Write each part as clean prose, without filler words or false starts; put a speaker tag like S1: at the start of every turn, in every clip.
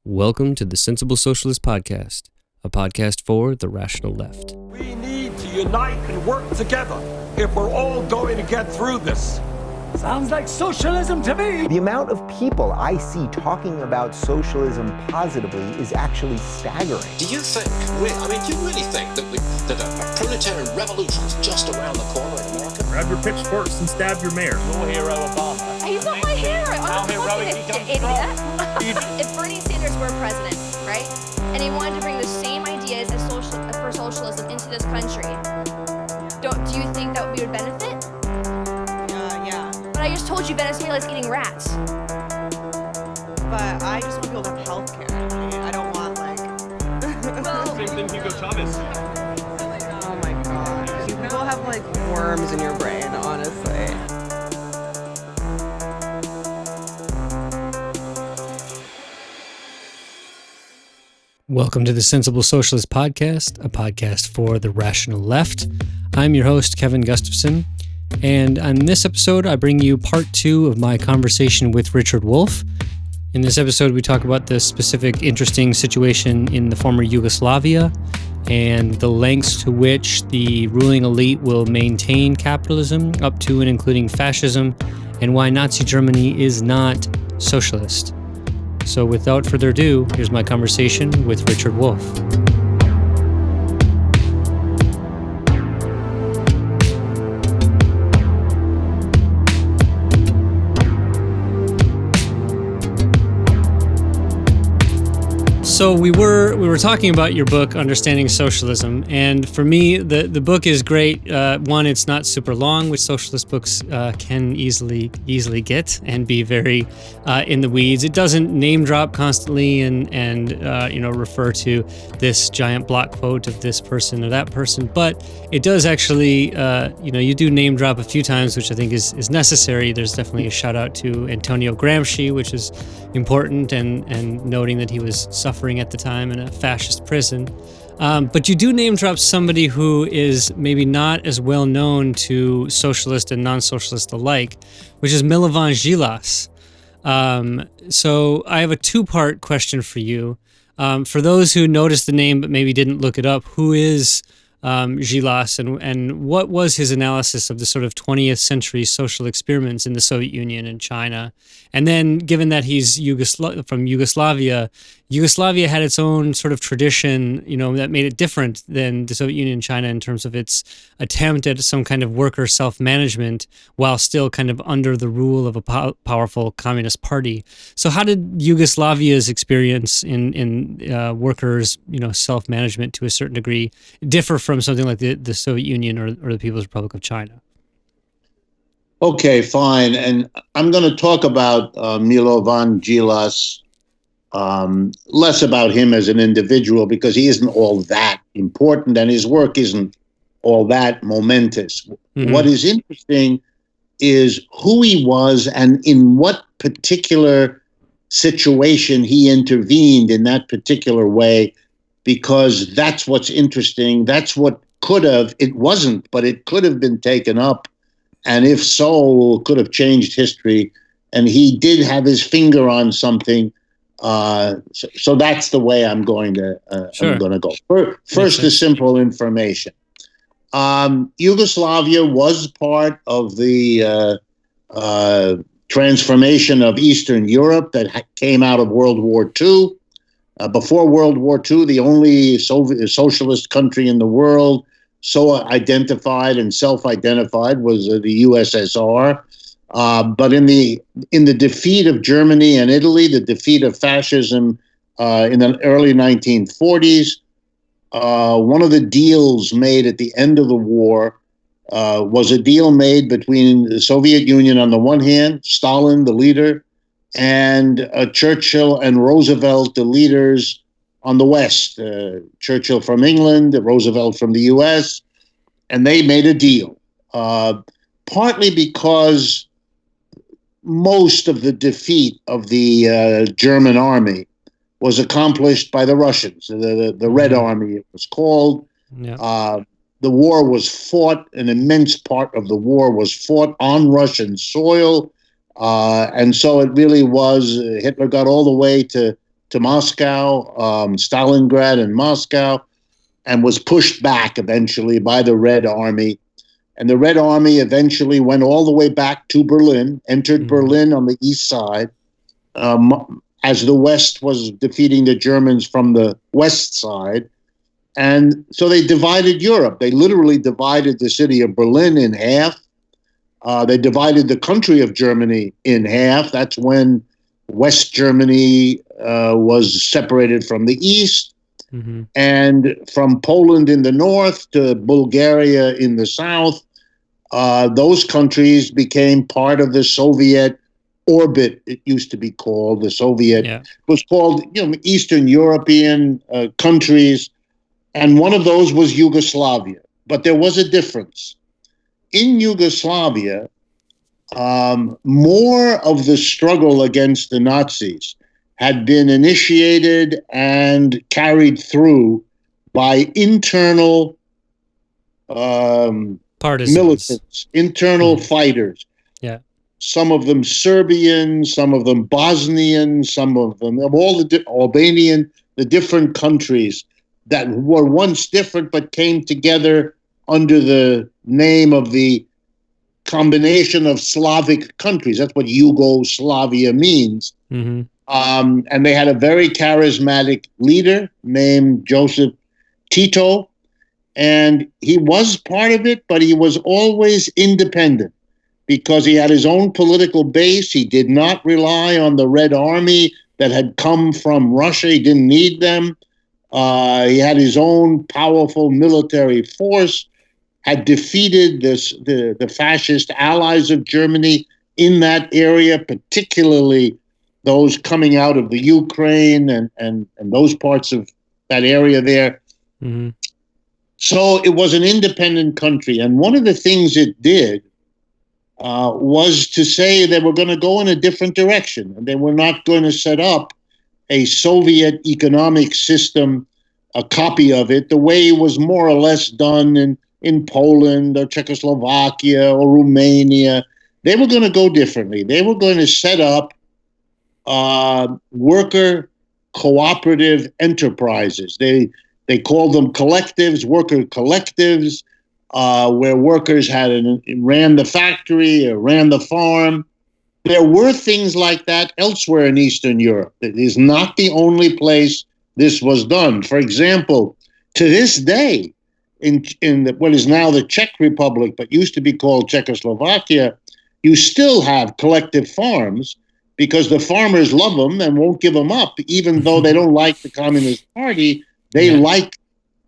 S1: Welcome to the Sensible Socialist Podcast, a podcast for the rational left.
S2: We need to unite and work together if we're all going to get through this. Sounds like socialism to me.
S3: The amount of people I see talking about socialism positively is actually staggering.
S4: Do you really think that a proletarian revolution is just around the corner in America?
S5: Grab your pitchforks and stab your mayor.
S6: Your hero, Obama.
S7: He's not my hero. I'm
S6: How
S7: not
S6: heroic he
S7: fucking
S6: comes
S7: idiot. If Bernie Sanders were president, right, and he wanted to bring the same ideas as for socialism into this country, do you think that we would benefit?
S8: Yeah.
S7: But I just told you Venezuela is eating rats.
S8: But I just want people to have health care. I don't want,
S6: Same thing Hugo Chavez.
S8: Oh my god. You people have, worms in your brain, honestly.
S1: Welcome to the Sensible Socialist Podcast, a podcast for the rational left. I'm your host, Kevin Gustafson, and on this episode, I bring you part 2 of my conversation with Richard Wolff. In this episode, we talk about the specific interesting situation in the former Yugoslavia and the lengths to which the ruling elite will maintain capitalism up to and including fascism, and why Nazi Germany is not socialist. So without further ado, here's my conversation with Richard Wolff. So we were talking about your book, Understanding Socialism, and for me, the book is great. One, it's not super long, which socialist books can easily get and be very in the weeds. It doesn't name drop constantly and refer to this giant block quote of this person or that person, but it does actually you do name drop a few times, which I think is necessary. There's definitely a shout out to Antonio Gramsci, which is important, and noting that he was suffering at the time in a fascist prison. But you do name drop somebody who is maybe not as well known to socialist and non-socialist alike, which is Milovan Djilas. So I have a two-part question for you. For those who noticed the name but maybe didn't look it up, who is Djilas, and what was his analysis of the sort of 20th century social experiments in the Soviet Union and China? And then, given that he's from Yugoslavia, Yugoslavia had its own sort of tradition, that made it different than the Soviet Union and China in terms of its attempt at some kind of worker self-management while still kind of under the rule of a powerful communist party. So how did Yugoslavia's experience in workers, self-management to a certain degree differ from something like the Soviet Union or the People's Republic of China?
S9: Okay, fine. And I'm going to talk about Milovan Djilas, less about him as an individual because he isn't all that important and his work isn't all that momentous. Mm-hmm. What is interesting is who he was and in what particular situation he intervened in that particular way, because that's what's interesting. That's what it wasn't, but it could have been taken up. And if so, could have changed history. And he did have his finger on something. So that's the way I'm going to go. First, the simple information. Yugoslavia was part of the transformation of Eastern Europe that came out of World War II. Before World War II, the only socialist country in the world so identified and self-identified was the USSR. But in the defeat of Germany and Italy, the defeat of fascism in the early 1940s, one of the deals made at the end of the war was a deal made between the Soviet Union on the one hand, Stalin, the leader, and Churchill and Roosevelt, the leaders on the West, Churchill from England, Roosevelt from the U.S., and they made a deal, partly because most of the defeat of the German army was accomplished by the Russians, the Red Army, it was called. Yeah. The war was fought, an immense part of the war was fought on Russian soil, and so it really was, Hitler got all the way to to Moscow, Stalingrad and Moscow, and was pushed back eventually by the Red Army. And the Red Army eventually went all the way back to Berlin, entered Berlin on the east side, as the West was defeating the Germans from the west side. And so they divided Europe. They literally divided the city of Berlin in half. They divided the country of Germany in half. That's when West Germany was separated from the east. Mm-hmm. And from Poland in the north to Bulgaria in the south, those countries became part of the Soviet orbit. It used to be called the Soviet. Yeah. It was called, Eastern European countries, and one of those was Yugoslavia. But there was a difference. In Yugoslavia, more of the struggle against the Nazis had been initiated and carried through by internal militants, internal fighters. Yeah. Some of them Serbian, some of them Bosnian, some of them of all the Albanian, the different countries that were once different but came together under the name of the combination of Slavic countries. That's what Yugoslavia means. Mm-hmm. And they had a very charismatic leader named Joseph Tito, and he was part of it, but he was always independent because he had his own political base. He did not rely on the Red Army that had come from Russia. He didn't need them. He had his own powerful military force, had defeated the fascist allies of Germany in that area, particularly those coming out of the Ukraine and those parts of that area there. Mm-hmm. So it was an independent country. And one of the things it did was to say they were going to go in a different direction. And they were not going to set up a Soviet economic system, a copy of it, the way it was more or less done in Poland or Czechoslovakia or Romania. They were going to go differently. They were going to set up worker cooperative enterprises. They called them collectives, worker collectives, where workers ran the factory or ran the farm. There were things like that elsewhere in Eastern Europe. It is not the only place this was done. For example, to this day, in what is now the Czech Republic, but used to be called Czechoslovakia, you still have collective farms because the farmers love them and won't give them up, even though they don't like the Communist Party. They like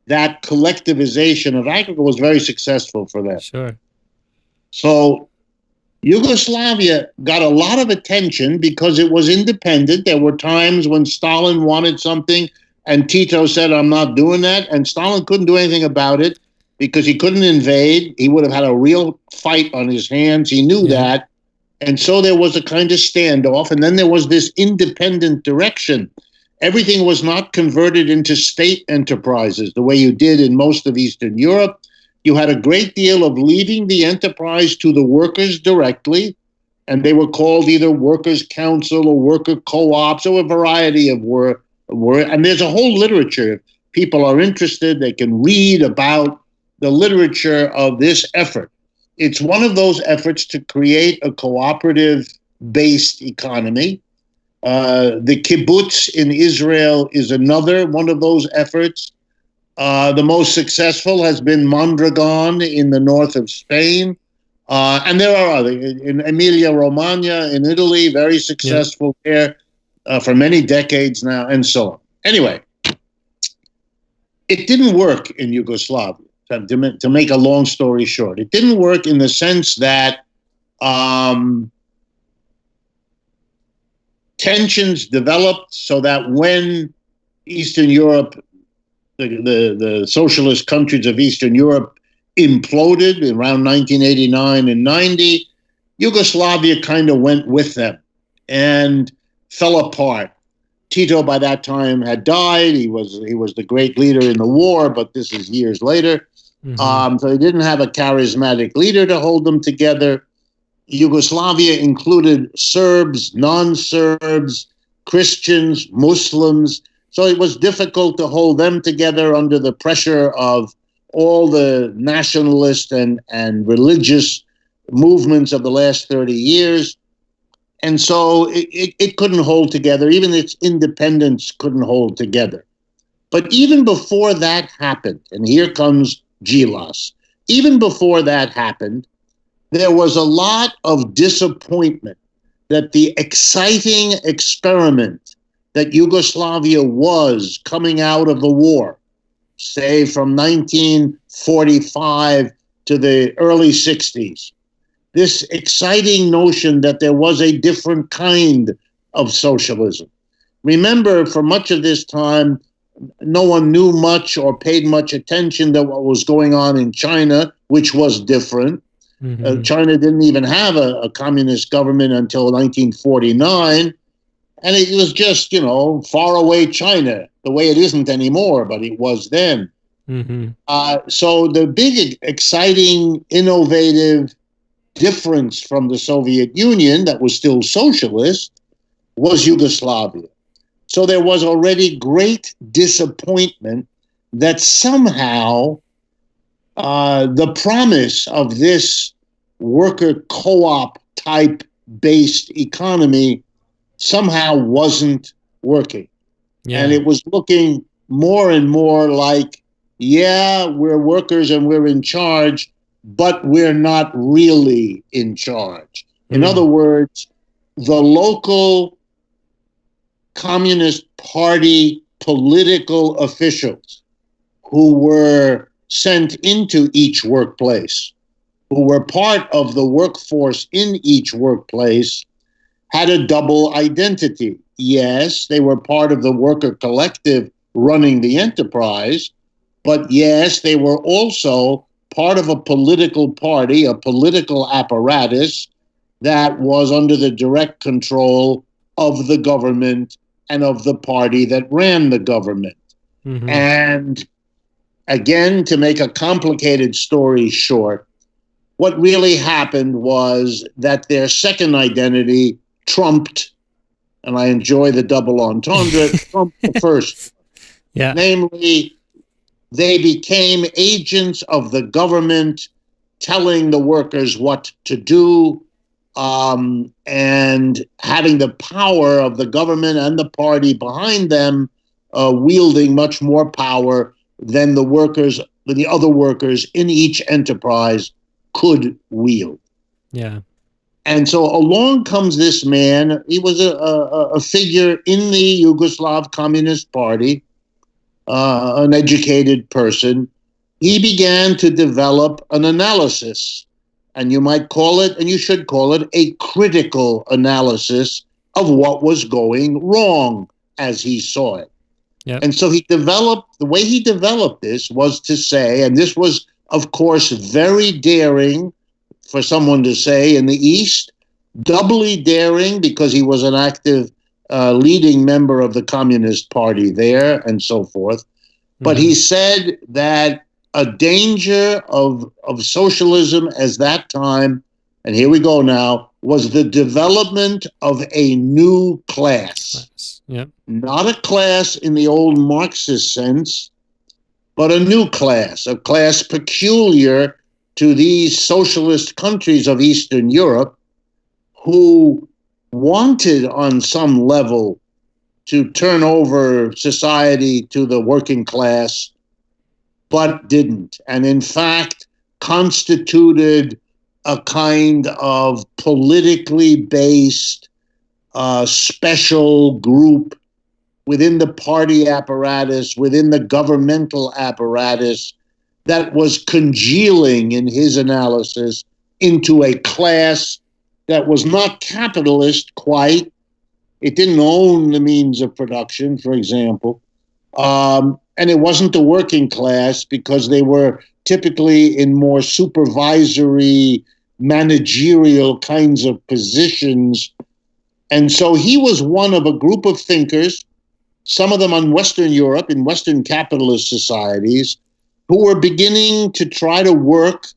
S9: that collectivization of agriculture was very successful for them.
S1: Sure.
S9: So Yugoslavia got a lot of attention because it was independent. There were times when Stalin wanted something and Tito said, I'm not doing that. And Stalin couldn't do anything about it because he couldn't invade. He would have had a real fight on his hands. He knew that. And so there was a kind of standoff. And then there was this independent direction. Everything was not converted into state enterprises the way you did in most of Eastern Europe. You had a great deal of leaving the enterprise to the workers directly, and they were called either workers' council or worker co-ops or a variety of work. And there's a whole literature. If people are interested, they can read about the literature of this effort. It's one of those efforts to create a cooperative-based economy. The kibbutz in Israel is another one of those efforts. The most successful has been Mondragon in the north of Spain. And there are others. In Emilia-Romagna in Italy, very successful there for many decades now, and so on. Anyway, it didn't work in Yugoslavia, to make a long story short. It didn't work in the sense that tensions developed so that when Eastern Europe, the socialist countries of Eastern Europe imploded around 1989 and 90, Yugoslavia kind of went with them and fell apart. Tito by that time had died. He was the great leader in the war, but this is years later. Mm-hmm. So he didn't have a charismatic leader to hold them together. Yugoslavia included Serbs, non-Serbs, Christians, Muslims. So it was difficult to hold them together under the pressure of all the nationalist and religious movements of the last 30 years. And so it couldn't hold together. Even its independence couldn't hold together. But even before that happened, and here comes Djilas, even before that happened, there was a lot of disappointment that the exciting experiment that Yugoslavia was coming out of the war, say from 1945 to the early 60s, this exciting notion that there was a different kind of socialism. Remember, for much of this time, no one knew much or paid much attention to what was going on in China, which was different. Mm-hmm. China didn't even have a communist government until 1949. And it was just, far away China, the way it isn't anymore, but it was then. Mm-hmm. So the big, exciting, innovative difference from the Soviet Union that was still socialist was Yugoslavia. So there was already great disappointment that somehow the promise of this worker co-op type based economy somehow wasn't working. Yeah. And it was looking more and more like, yeah, we're workers and we're in charge, but we're not really in charge. In other words, the local Communist Party political officials who were sent into each workplace, who were part of the workforce in each workplace, had a double identity. Yes, they were part of the worker collective running the enterprise, but yes, they were also part of a political party, a political apparatus that was under the direct control of the government and of the party that ran the government. Mm-hmm. And again, to make a complicated story short, what really happened was that their second identity trumped, and I enjoy the double entendre, trumped the first. Yeah. Namely, they became agents of the government telling the workers what to do, and having the power of the government and the party behind them, wielding much more power than the other workers in each enterprise could wield. Yeah. And so along comes this man. He was a figure in the Yugoslav Communist Party, an educated person. He began to develop an analysis, and you might call it, and you should call it, a critical analysis of what was going wrong as he saw it. Yep. And so the way he developed this was to say, and this was, of course, very daring for someone to say in the East, doubly daring because he was an active leading member of the Communist Party there and so forth. Mm-hmm. But he said that a danger of socialism as that time, and here we go now, was the development of a new class. Yep. Not a class in the old Marxist sense, but a new class, a class peculiar to these socialist countries of Eastern Europe who wanted on some level to turn over society to the working class, but didn't. And in fact, constituted a kind of politically based special group within the party apparatus, within the governmental apparatus, that was congealing, in his analysis, into a class that was not capitalist quite. It didn't own the means of production, for example. And it wasn't the working class because they were typically in more supervisory, managerial kinds of positions. And so he was one of a group of thinkers, some of them in Western Europe, in Western capitalist societies, who were beginning to try to work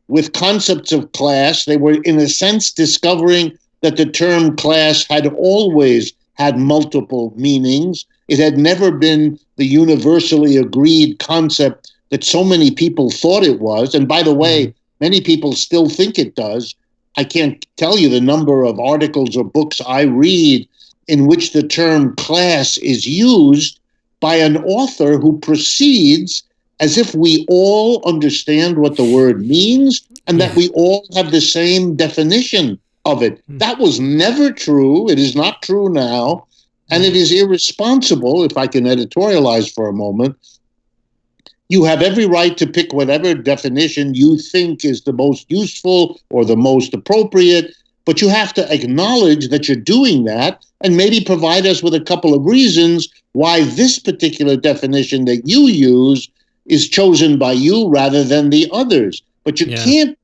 S9: with concepts of class. They were, in a sense, discovering that the term class had always had multiple meanings. It had never been the universally agreed concept that so many people thought it was. And by the way, many people still think it does. I can't tell you the number of articles or books I read in which the term class is used by an author who proceeds as if we all understand what the word means and that we all have the same definition of it. That was never true. It is not true now. And it is irresponsible, if I can editorialize for a moment. You have every right to pick whatever definition you think is the most useful or the most appropriate, but you have to acknowledge that you're doing that and maybe provide us with a couple of reasons why this particular definition that you use is chosen by you rather than the others. But you can't,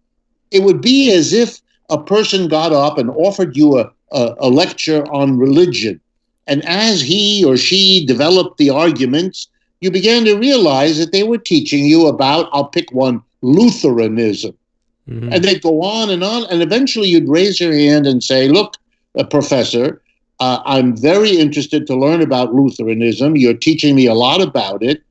S9: it would be as if a person got up and offered you a lecture on religion. And as he or she developed the arguments, you began to realize that they were teaching you about, I'll pick one, Lutheranism. And they'd go on, and eventually you'd raise your hand and say, look, professor, I'm very interested to learn about Lutheranism. You're teaching me a lot about it,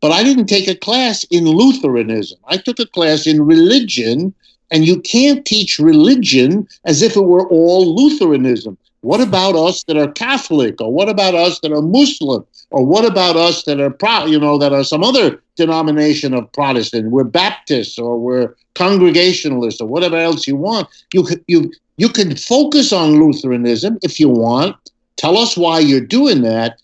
S9: but I didn't take a class in Lutheranism. I took a class in religion, and you can't teach religion as if it were all Lutheranism. What about us that are Catholic? Or what about us that are Muslim? Or what about us that are, that are some other denomination of Protestant? We're Baptists, or we're Congregationalists, or whatever else you want. You can focus on Lutheranism if you want. Tell us why you're doing that.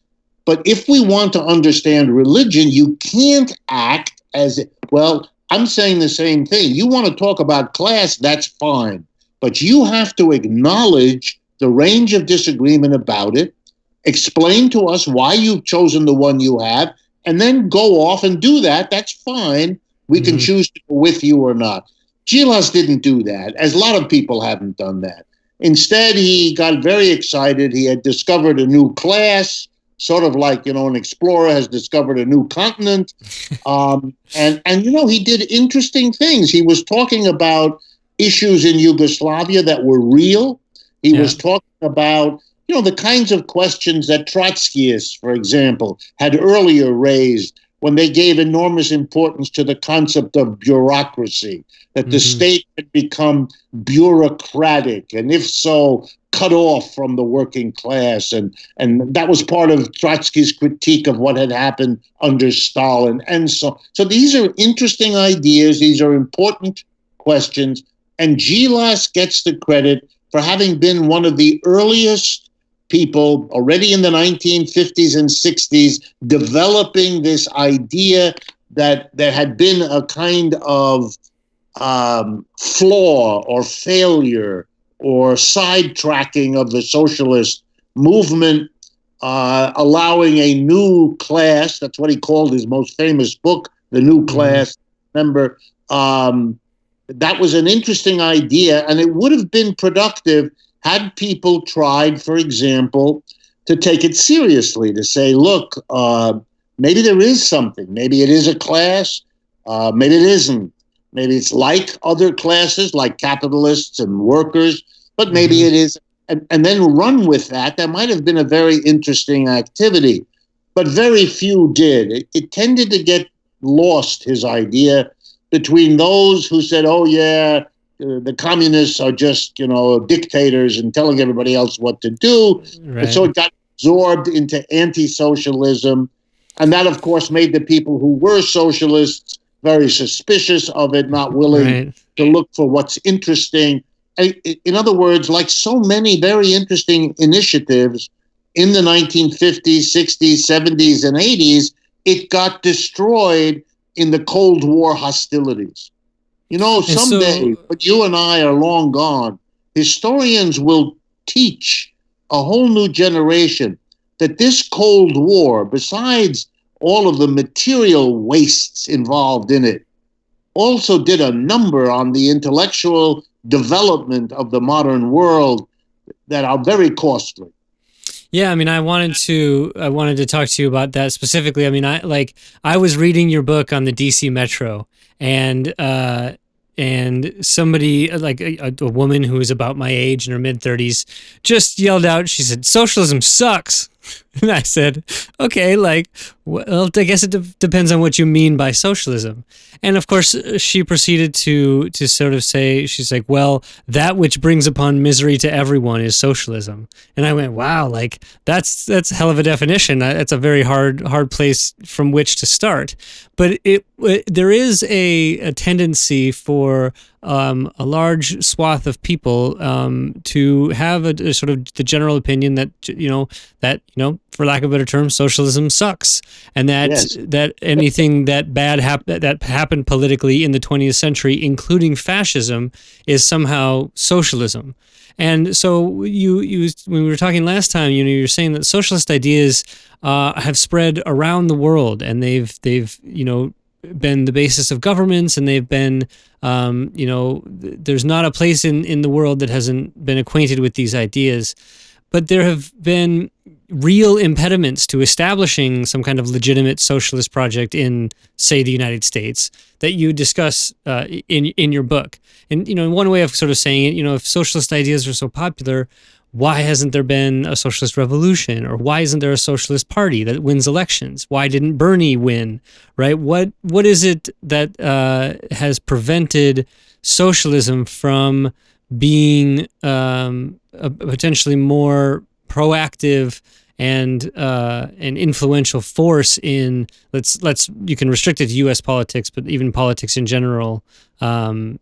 S9: But if we want to understand religion, you can't act as, well, I'm saying the same thing. You want to talk about class, that's fine. But you have to acknowledge the range of disagreement about it, explain to us why you've chosen the one you have, and then go off and do that. That's fine. We can choose to go with you or not. Djilas didn't do that, as a lot of people haven't done that. Instead, he got very excited. He had discovered a new class, sort of like, an explorer has discovered a new continent. And he did interesting things. He was talking about issues in Yugoslavia that were real. He was talking about, the kinds of questions that Trotskyists, for example, had earlier raised when they gave enormous importance to the concept of bureaucracy, that the state had become bureaucratic, and if so, cut off from the working class. And that was part of Trotsky's critique of what had happened under Stalin. And so these are interesting ideas. These are important questions. And Djilas gets the credit for having been one of the earliest people already in the 1950s and 60s developing this idea that there had been a kind of flaw or failure or sidetracking of the socialist movement, allowing a new class, that's what he called his most famous book, The New Class, remember, that was an interesting idea, and it would have been productive had people tried, for example, to take it seriously, to say, look, maybe there is something. Maybe it is a class. Maybe it isn't. Maybe it's like other classes, like capitalists and workers, but maybe it is. And then run with that. That might have been a very interesting activity, but very few did. It tended to get lost, his idea, between those who said, oh, yeah, the communists are just, dictators and telling everybody else what to do. Right. And so it got absorbed into anti-socialism. And that, of course, made the people who were socialists very suspicious of it, not willing to look for what's interesting. In other words, like so many very interesting initiatives in the 1950s, 60s, 70s, and 80s, it got destroyed in the Cold War hostilities. Someday, but you and I are long gone, historians will teach a whole new generation that this Cold War, besides all of the material wastes involved in it, also did a number on the intellectual development of the modern world that are very costly.
S1: Yeah, I mean, I wanted to talk to you about that specifically. I mean, I was reading your book on the DC Metro, and and somebody like a woman who was about my age in her mid-30s just yelled out, she said, "Socialism sucks." And I said, okay, like, well, I guess it depends on what you mean by socialism. And of course, she proceeded to sort of say, she's like, well, that which brings upon misery to everyone is socialism. And I went, wow, like that's a hell of a definition. That's a very hard place from which to start. But there is a tendency for a large swath of people to have a sort of the general opinion that for lack of a better term, socialism sucks, and that that anything that bad that happened politically in the 20th century, including fascism, is somehow socialism. And so you when we were talking last time, you were saying that socialist ideas have spread around the world, and they've been the basis of governments, and they've been there's not a place in the world that hasn't been acquainted with these ideas. But there have been real impediments to establishing some kind of legitimate socialist project in, say, the United States that you discuss in your book. And, one way of sort of saying it, if socialist ideas are so popular, why hasn't there been a socialist revolution? Or why isn't there a socialist party that wins elections? Why didn't Bernie win, right? What is it that has prevented socialism from being a potentially more proactive and influential force in you can restrict it to U.S. politics, but even politics in general. I'm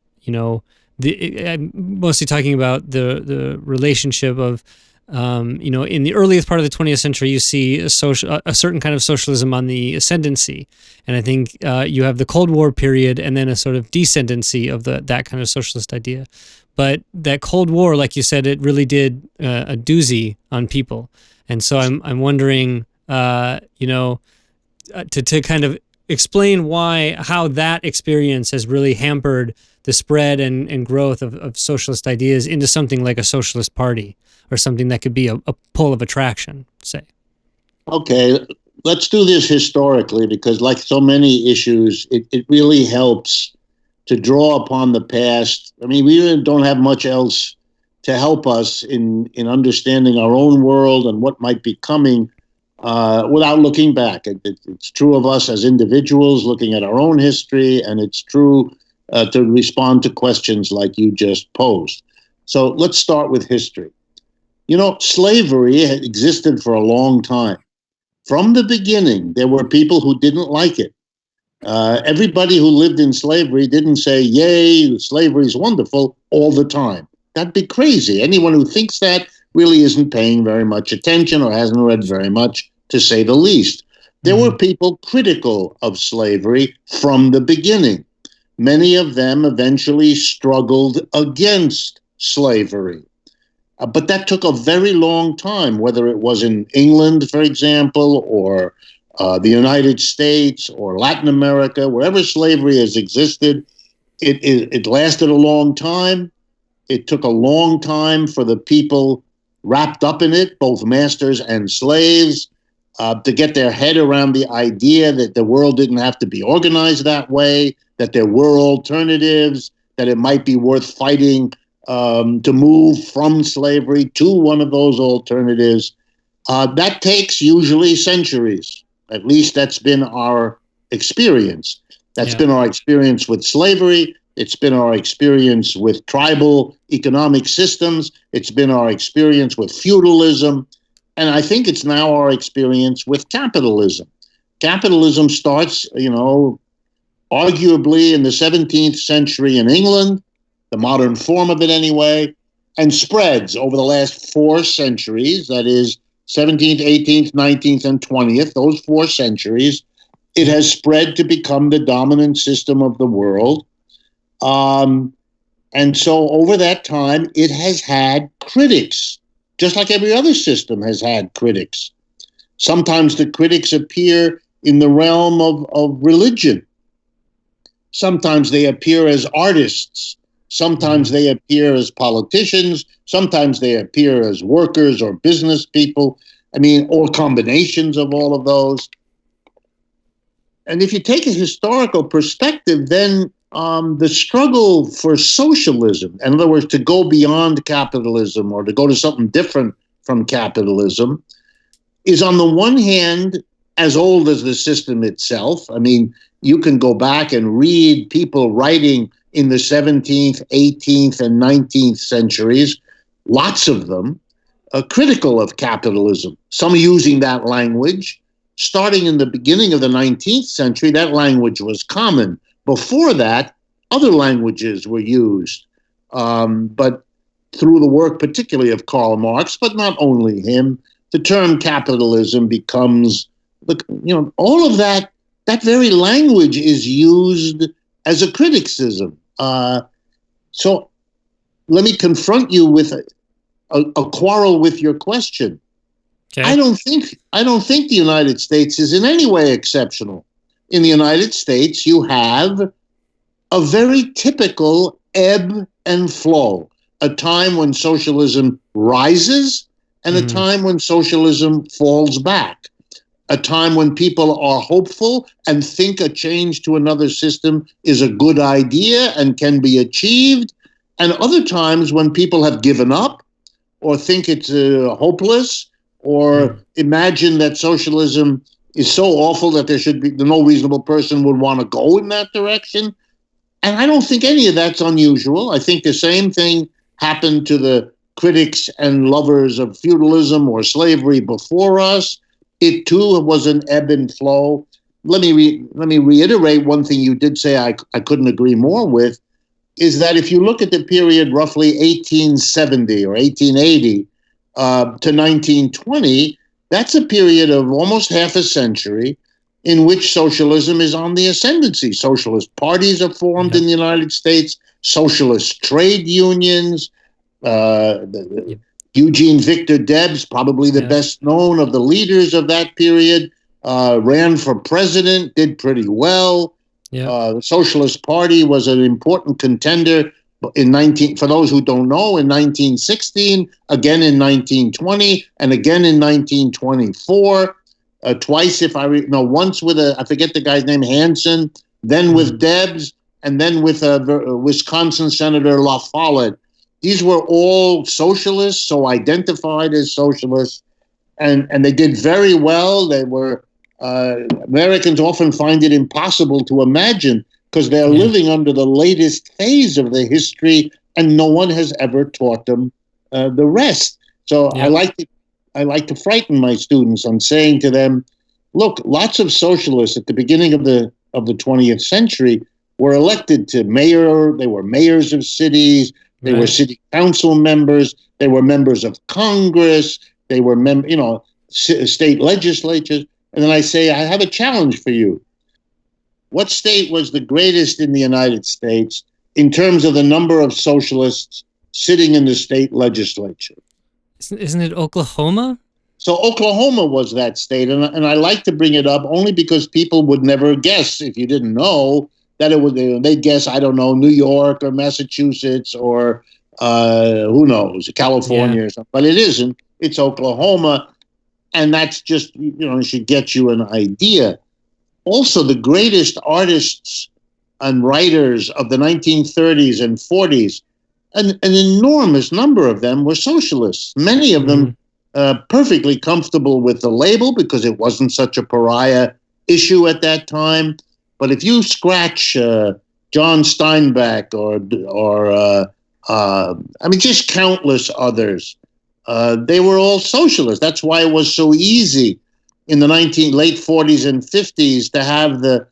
S1: mostly talking about the relationship of in the earliest part of the 20th century, you see a certain kind of socialism on the ascendancy, and I think you have the Cold War period, and then a sort of descendancy of that kind of socialist idea. But that Cold War, like you said, it really did a doozy on people. And so I'm wondering, to kind of explain how that experience has really hampered the spread and growth of socialist ideas into something like a socialist party, or something that could be a pull of attraction, say. Okay,
S9: let's do this historically, because like so many issues, it really helps to draw upon the past. I mean, we really don't have much else to help us in understanding our own world and what might be coming without looking back. It's true of us as individuals, looking at our own history, and it's true to respond to questions like you just posed. So let's start with history. Slavery had existed for a long time. From the beginning, there were people who didn't like it. Everybody who lived in slavery didn't say, yay, slavery is wonderful all the time. That'd be crazy. Anyone who thinks that really isn't paying very much attention or hasn't read very much, to say the least. There were people critical of slavery from the beginning. Many of them eventually struggled against slavery. But that took a very long time, whether it was in England, for example, or the United States or Latin America, wherever slavery has existed, it lasted a long time. It took a long time for the people wrapped up in it, both masters and slaves, to get their head around the idea that the world didn't have to be organized that way, that there were alternatives, that it might be worth fighting to move from slavery to one of those alternatives. That takes usually centuries. At least that's been our experience. That's been our experience with slavery. It's been our experience with tribal economic systems. It's been our experience with feudalism. And I think it's now our experience with capitalism. Capitalism starts, arguably in the 17th century in England, the modern form of it anyway, and spreads over the last 4 centuries, that is 17th, 18th, 19th, and 20th, those 4 centuries. It has spread to become the dominant system of the world. And so over that time, it has had critics, just like every other system has had critics. Sometimes the critics appear in the realm of religion. Sometimes they appear as artists. Sometimes they appear as politicians. Sometimes they appear as workers or business people. Or combinations of all of those. And if you take a historical perspective, then the struggle for socialism, in other words, to go beyond capitalism or to go to something different from capitalism, is on the one hand as old as the system itself. I mean, you can go back and read people writing in the 17th, 18th, and 19th centuries, lots of them, critical of capitalism, some using that language. Starting in the beginning of the 19th century, that language was common. Before that, other languages were used, but through the work particularly of Karl Marx, but not only him, the term capitalism becomes, all of that very language is used as a criticism. So let me confront you with a quarrel with your question. Okay. I don't think the United States is in any way exceptional. In the United States, you have a very typical ebb and flow, a time when socialism rises and a time when socialism falls back, a time when people are hopeful and think a change to another system is a good idea and can be achieved, and other times when people have given up or think it's hopeless or imagine that socialism is so awful that no reasonable person would want to go in that direction. And I don't think any of that's unusual. I think the same thing happened to the critics and lovers of feudalism or slavery before us. It too was an ebb and flow. Let me reiterate one thing you did say I couldn't agree more with, is that if you look at the period roughly 1870 or 1880 to 1920, that's a period of almost half a century in which socialism is on the ascendancy. Socialist parties are formed in the United States, socialist trade unions. Eugene Victor Debs, probably the best known of the leaders of that period, ran for president, did pretty well. The Socialist Party was an important contender for those who don't know, in 1916, again in 1920, and again in 1924. Twice, once with I forget the guy's name, Hansen, then with Debs, and then with Wisconsin Senator La Follette. These were all socialists, so identified as socialists, and they did very well. They were Americans often find it impossible to imagine because they're living under the latest phase of the history, and no one has ever taught them the rest. So I like to frighten my students on saying to them, look, lots of socialists at the beginning of the 20th century were elected to mayor. They were mayors of cities. They were city council members. They were members of Congress. They were state legislatures. And then I say, I have a challenge for you. What state was the greatest in the United States in terms of the number of socialists sitting in the state legislature?
S1: Isn't it Oklahoma?
S9: So Oklahoma was that state, and I like to bring it up only because people would never guess, if you didn't know, that it would. They'd guess, I don't know, New York or Massachusetts or who knows, California or something. But it isn't. It's Oklahoma, and that's just should get you an idea. Also, the greatest artists and writers of the 1930s and 40s, an enormous number of them were socialists. Many of them perfectly comfortable with the label because it wasn't such a pariah issue at that time. But if you scratch John Steinbeck or just countless others, they were all socialists. That's why it was so easy in the late 40s and 50s to have the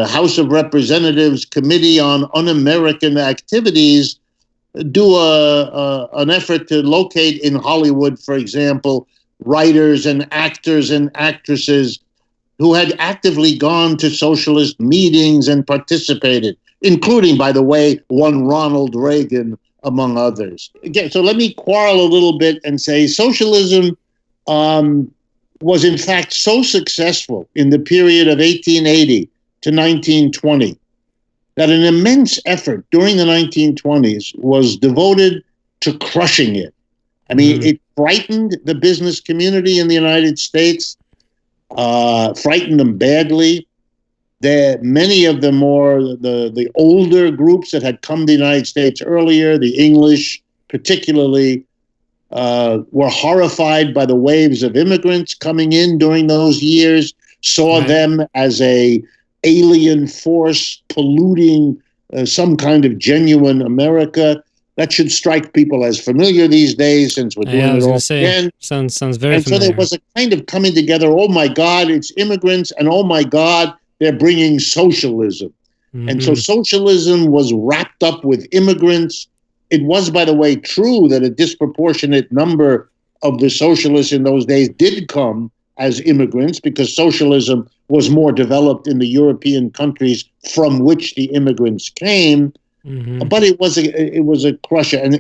S9: House of Representatives Committee on Un-American Activities do an effort to locate in Hollywood, for example, writers and actors and actresses who had actively gone to socialist meetings and participated, including, by the way, one Ronald Reagan, among others. Again, so let me quarrel a little bit and say socialism was in fact so successful in the period of 1880 to 1920 that an immense effort during the 1920s was devoted to crushing it. I mean, it frightened the business community in the United States, frightened them badly. Many of the the older groups that had come to the United States earlier, the English particularly, were horrified by the waves of immigrants coming in during those years, saw them as a alien force polluting some kind of genuine America. That should strike people as familiar these days, since we're doing it all again.
S1: Sounds very familiar.
S9: So there was a kind of coming together, oh my God, it's immigrants, and oh my God, they're bringing socialism. Mm-hmm. And so socialism was wrapped up with immigrants. It was, by the way, true that a disproportionate number of the socialists in those days did come as immigrants, because socialism was more developed in the European countries from which the immigrants came. Mm-hmm. But it was a crusher. And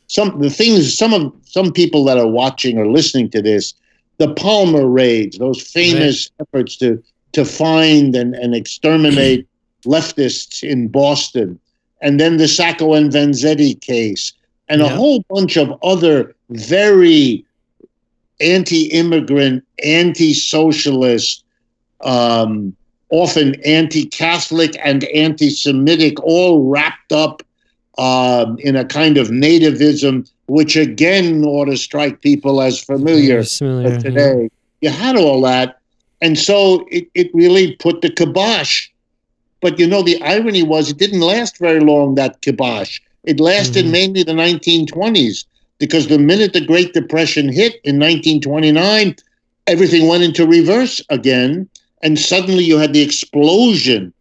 S9: some people that are watching or listening to this, the Palmer raids, those famous efforts to find and exterminate leftists in Boston, and then the Sacco and Vanzetti case, and a whole bunch of other very anti-immigrant, anti-socialist, often anti-Catholic and anti-Semitic, all wrapped up in a kind of nativism, which again ought to strike people as familiar today. You had all that, and so it really put the kibosh. But the irony was it didn't last very long, that kibosh. It lasted mainly the 1920s, because the minute the Great Depression hit in 1929, everything went into reverse again. And suddenly you had the explosion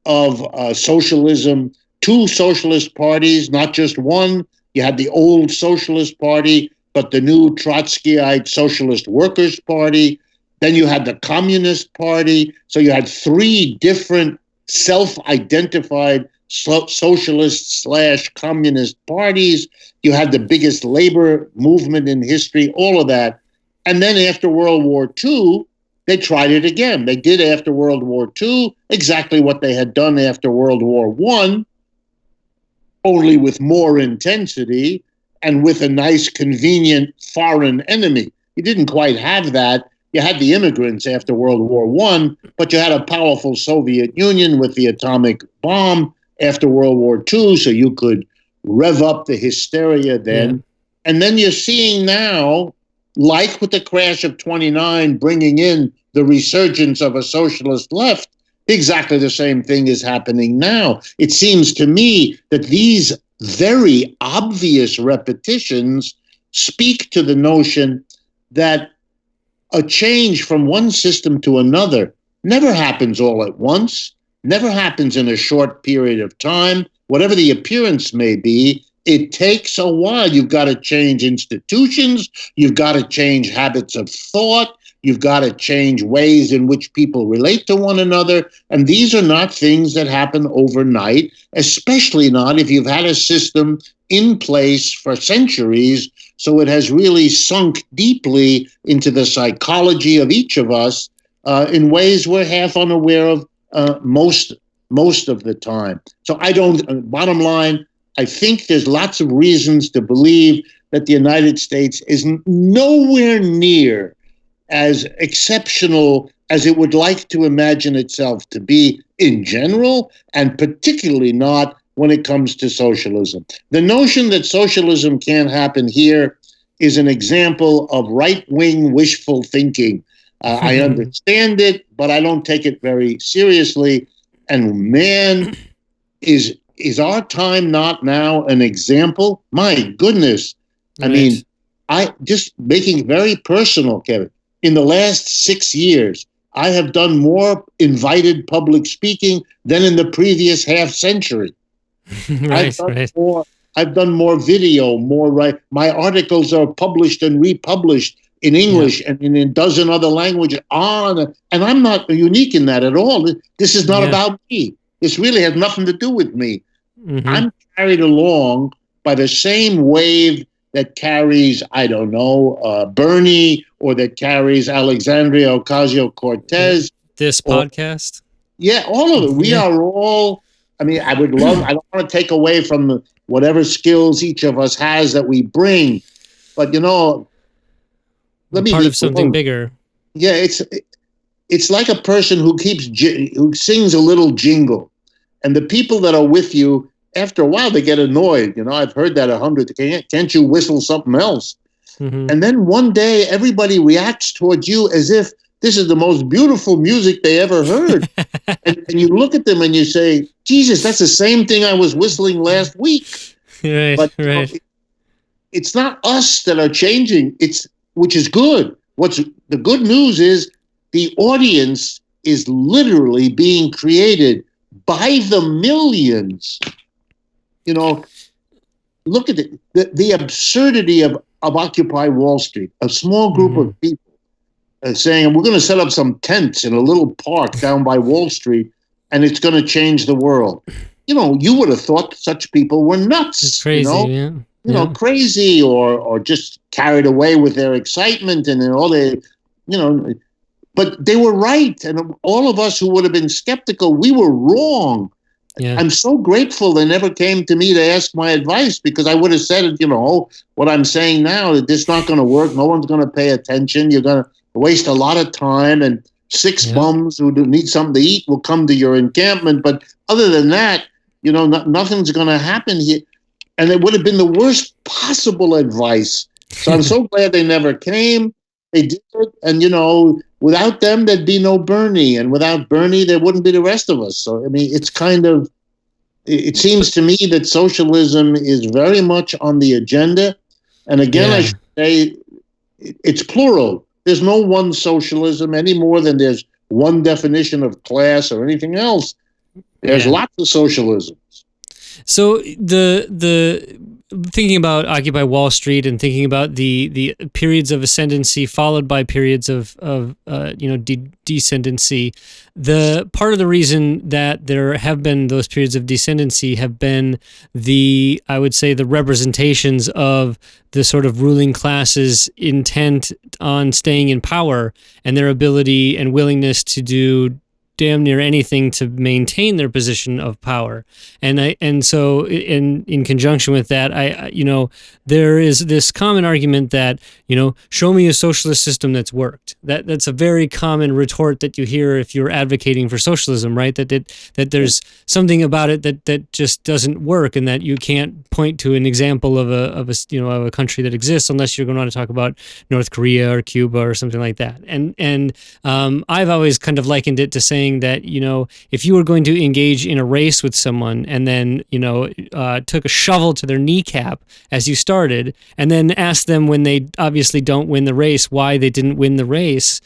S9: of socialism, two socialist parties, not just one. You had the old Socialist Party, but the new Trotskyite Socialist Workers' Party. Then you had the Communist Party. So you had three different self-identified socialist/communist parties. You had the biggest labor movement in history, all of that. And then after World War II, they tried it again. They did after World War II exactly what they had done after World War I, only with more intensity and with a nice, convenient foreign enemy. You didn't quite have that. You had the immigrants after World War I, but you had a powerful Soviet Union with the atomic bomb after World War II, so you could rev up the hysteria then. Yeah. And then you're seeing now, like with the crash of 29, bringing in the resurgence of a socialist left, exactly the same thing is happening now. It seems to me that these very obvious repetitions speak to the notion that a change from one system to another never happens all at once, never happens in a short period of time. Whatever the appearance may be, it takes a while. You've got to change institutions. You've got to change habits of thought. You've got to change ways in which people relate to one another. And these are not things that happen overnight, especially not if you've had a system in place for centuries. So it has really sunk deeply into the psychology of each of us in ways we're half unaware of most of the time. So bottom line, I think there's lots of reasons to believe that the United States is nowhere near as exceptional as it would like to imagine itself to be in general, and particularly not when it comes to socialism. The notion that socialism can't happen here is an example of right-wing wishful thinking. I understand it, but I don't take it very seriously. And man, is our time not now an example? My goodness. Right. I mean, I just making it very personal, Kevin. In the last 6 years, I have done more invited public speaking than in the previous half century. I've done more video, my articles are published and republished in English and in a dozen other languages and I'm not unique in that at all. This is not about me. This really has nothing to do with me. Mm-hmm. I'm carried along by the same wave that carries, I don't know, Bernie, or that carries Alexandria Ocasio-Cortez.
S1: This podcast?
S9: All of it. We are all, I don't want to take away from whatever skills each of us has that we bring, but let me
S1: be part of something bigger.
S9: Yeah, it's like a person who who sings a little jingle, and the people that are with you, after a while, they get annoyed. I've heard that 100. Can't you whistle something else? Mm-hmm. And then one day, everybody reacts towards you as if this is the most beautiful music they ever heard. and you look at them and you say, Jesus, that's the same thing I was whistling last week.
S1: Right,
S9: but
S1: right.
S9: It's not us that are changing, which is good. The good news is the audience is literally being created by the millions. Look at the absurdity of Occupy Wall Street, a small group of people saying, we're going to set up some tents in a little park down by Wall Street, and it's going to change the world. You would have thought such people were nuts.
S1: It's crazy,
S9: crazy or just carried away with their excitement and all but they were right. And all of us who would have been skeptical, we were wrong. Yeah. I'm so grateful they never came to me to ask my advice, because I would have said, what I'm saying now, that this is not going to work. No one's going to pay attention. You're going to waste a lot of time, and six bums who need something to eat will come to your encampment. But other than that, nothing's going to happen here. And it would have been the worst possible advice. So I'm so glad they never came. They did it. And, without them, there'd be no Bernie. And without Bernie, there wouldn't be the rest of us. So, it's it seems to me that socialism is very much on the agenda. And again, I should say, it's plural. There's no one socialism any more than there's one definition of class or anything else. There's lots of socialisms.
S1: So the thinking about Occupy Wall Street and thinking about the periods of ascendancy followed by periods of descendancy, the part of the reason that there have been those periods of descendancy have been I would say the representations of the sort of ruling class's intent on staying in power and their ability and willingness to do damn near anything to maintain their position of power. And so in conjunction with that, there is this common argument that, show me a socialist system that's worked. That's a very common retort that you hear if you're advocating for socialism, right? That there's something about it that just doesn't work, and that you can't point to an example of a country that exists unless you're going to want to talk about North Korea or Cuba or something like that. And I've always kind of likened it to saying that, if you were going to engage in a race with someone and then, took a shovel to their kneecap as you started, and then asked them when they obviously don't win the race why they didn't win the race,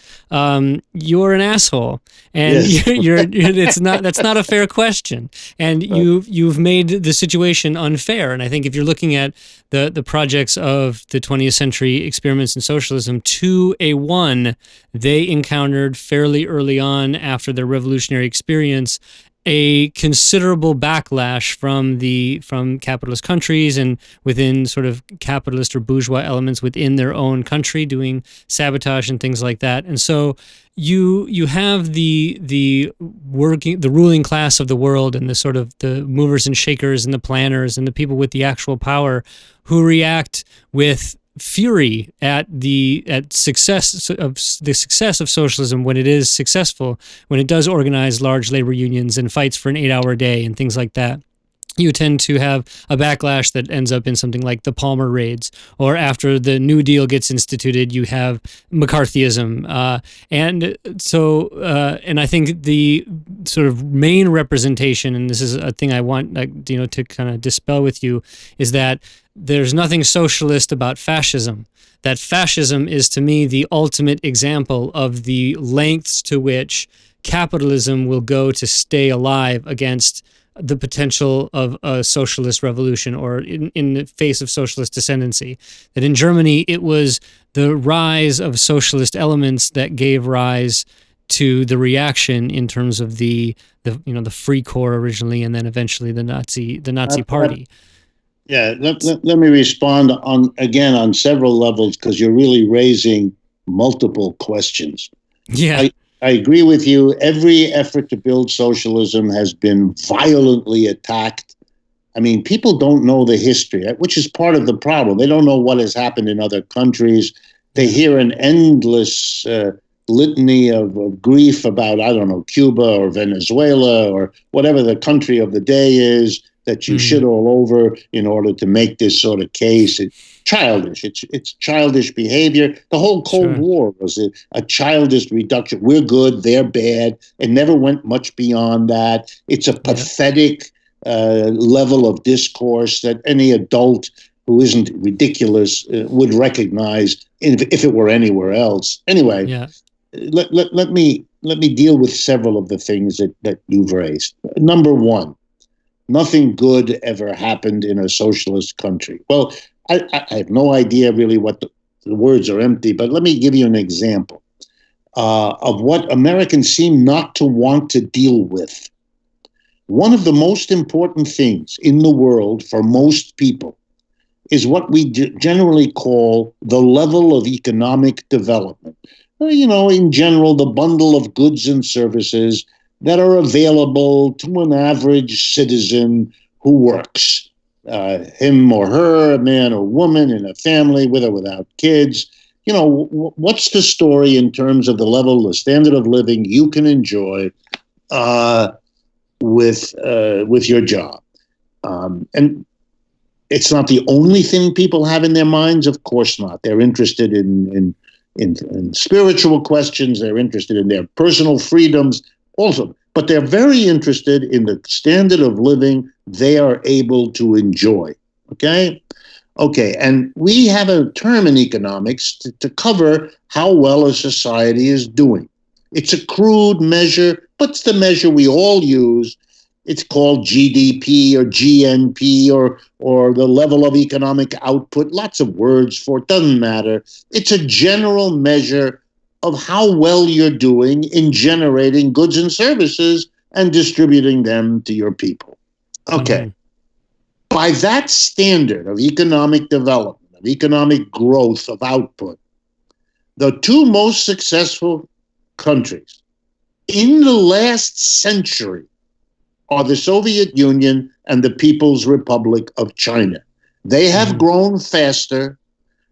S1: you're an asshole, and that's not a fair question, and you've made the situation unfair. And I think if you're looking at the projects of the 20th century experiments in socialism, 2A1, they encountered fairly early on after their revolutionary experience a considerable backlash from capitalist countries and within sort of capitalist or bourgeois elements within their own country doing sabotage and things like that. And so you have the ruling class of the world and the sort of the movers and shakers and the planners and the people with the actual power who react with fury at the success of socialism when it is successful, when it does organize large labor unions and fights for an 8-hour day and things like that. You tend to have a backlash that ends up in something like the Palmer raids, or after the New Deal gets instituted, you have McCarthyism. And I think the sort of main representation, and this is a thing I want to kind of dispel with you, is that there's nothing socialist about fascism. That fascism is, to me, the ultimate example of the lengths to which capitalism will go to stay alive against the potential of a socialist revolution, or in the face of socialist ascendancy. That in Germany, it was the rise of socialist elements that gave rise to the reaction in terms of the Free Corps originally, and then eventually the Nazi Party.
S9: Yeah, let me respond on several levels, because you're really raising multiple questions.
S1: Yeah.
S9: I agree with you. Every effort to build socialism has been violently attacked. I mean, people don't know the history, which is part of the problem. They don't know what has happened in other countries. They hear an endless litany of grief about, I don't know, Cuba or Venezuela or whatever the country of the day is that you shit all over in order to make this sort of case. It's childish. It's childish behavior. The whole Cold War was a childish reduction. We're good, they're bad. It never went much beyond that. It's a pathetic level of discourse that any adult who isn't ridiculous would recognize if it were anywhere else. Anyway, let me deal with several of the things that you've raised. Number one, nothing good ever happened in a socialist country. Well, I have no idea really what the words are empty, but let me give you an example of what Americans seem not to want to deal with. One of the most important things in the world for most people is what we generally call the level of economic development. You know, in general, the bundle of goods and services that are available to an average citizen who works, him or her, a man or woman in a family with or without kids. You know, what's the story in terms of the level, the standard of living you can enjoy with your job? And it's not the only thing people have in their minds, of course not. They're interested in spiritual questions. They're interested in their personal freedoms also. But they're very interested in the standard of living they are able to enjoy. Okay? Okay, and we have a term in economics to cover how well a society is doing. It's a crude measure, but it's the measure we all use. It's called GDP or GNP or the level of economic output. Lots of words for it, doesn't matter. It's a general measure of how well you're doing in generating goods and services and distributing them to your people. Okay. By that standard of economic development, of economic growth, of output, the two most successful countries in the last century are the Soviet Union and the People's Republic of China. They have grown faster,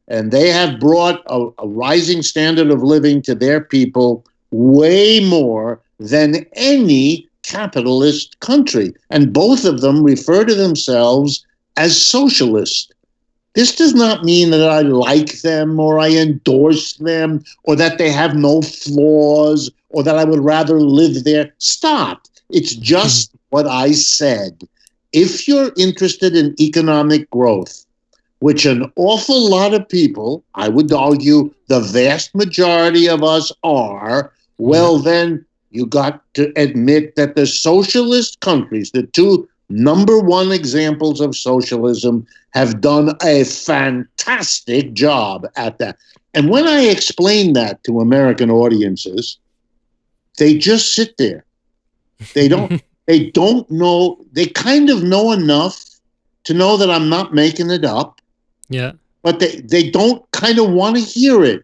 S9: and they have brought a rising standard of living to their people way more than any capitalist country. And both of them refer to themselves as socialist. This does not mean that I like them or I endorse them or that they have no flaws or that I would rather live there. Stop. It's just what I said. If you're interested in economic growth, which an awful lot of people, I would argue the vast majority of us are, well, then you got to admit that the socialist countries, the two number one examples of socialism, have done a fantastic job at that. And when I explain that to American audiences, they just sit there. They don't know, they kind of know enough to know that I'm not making it up.
S1: Yeah.
S9: But they don't kind of want to hear it.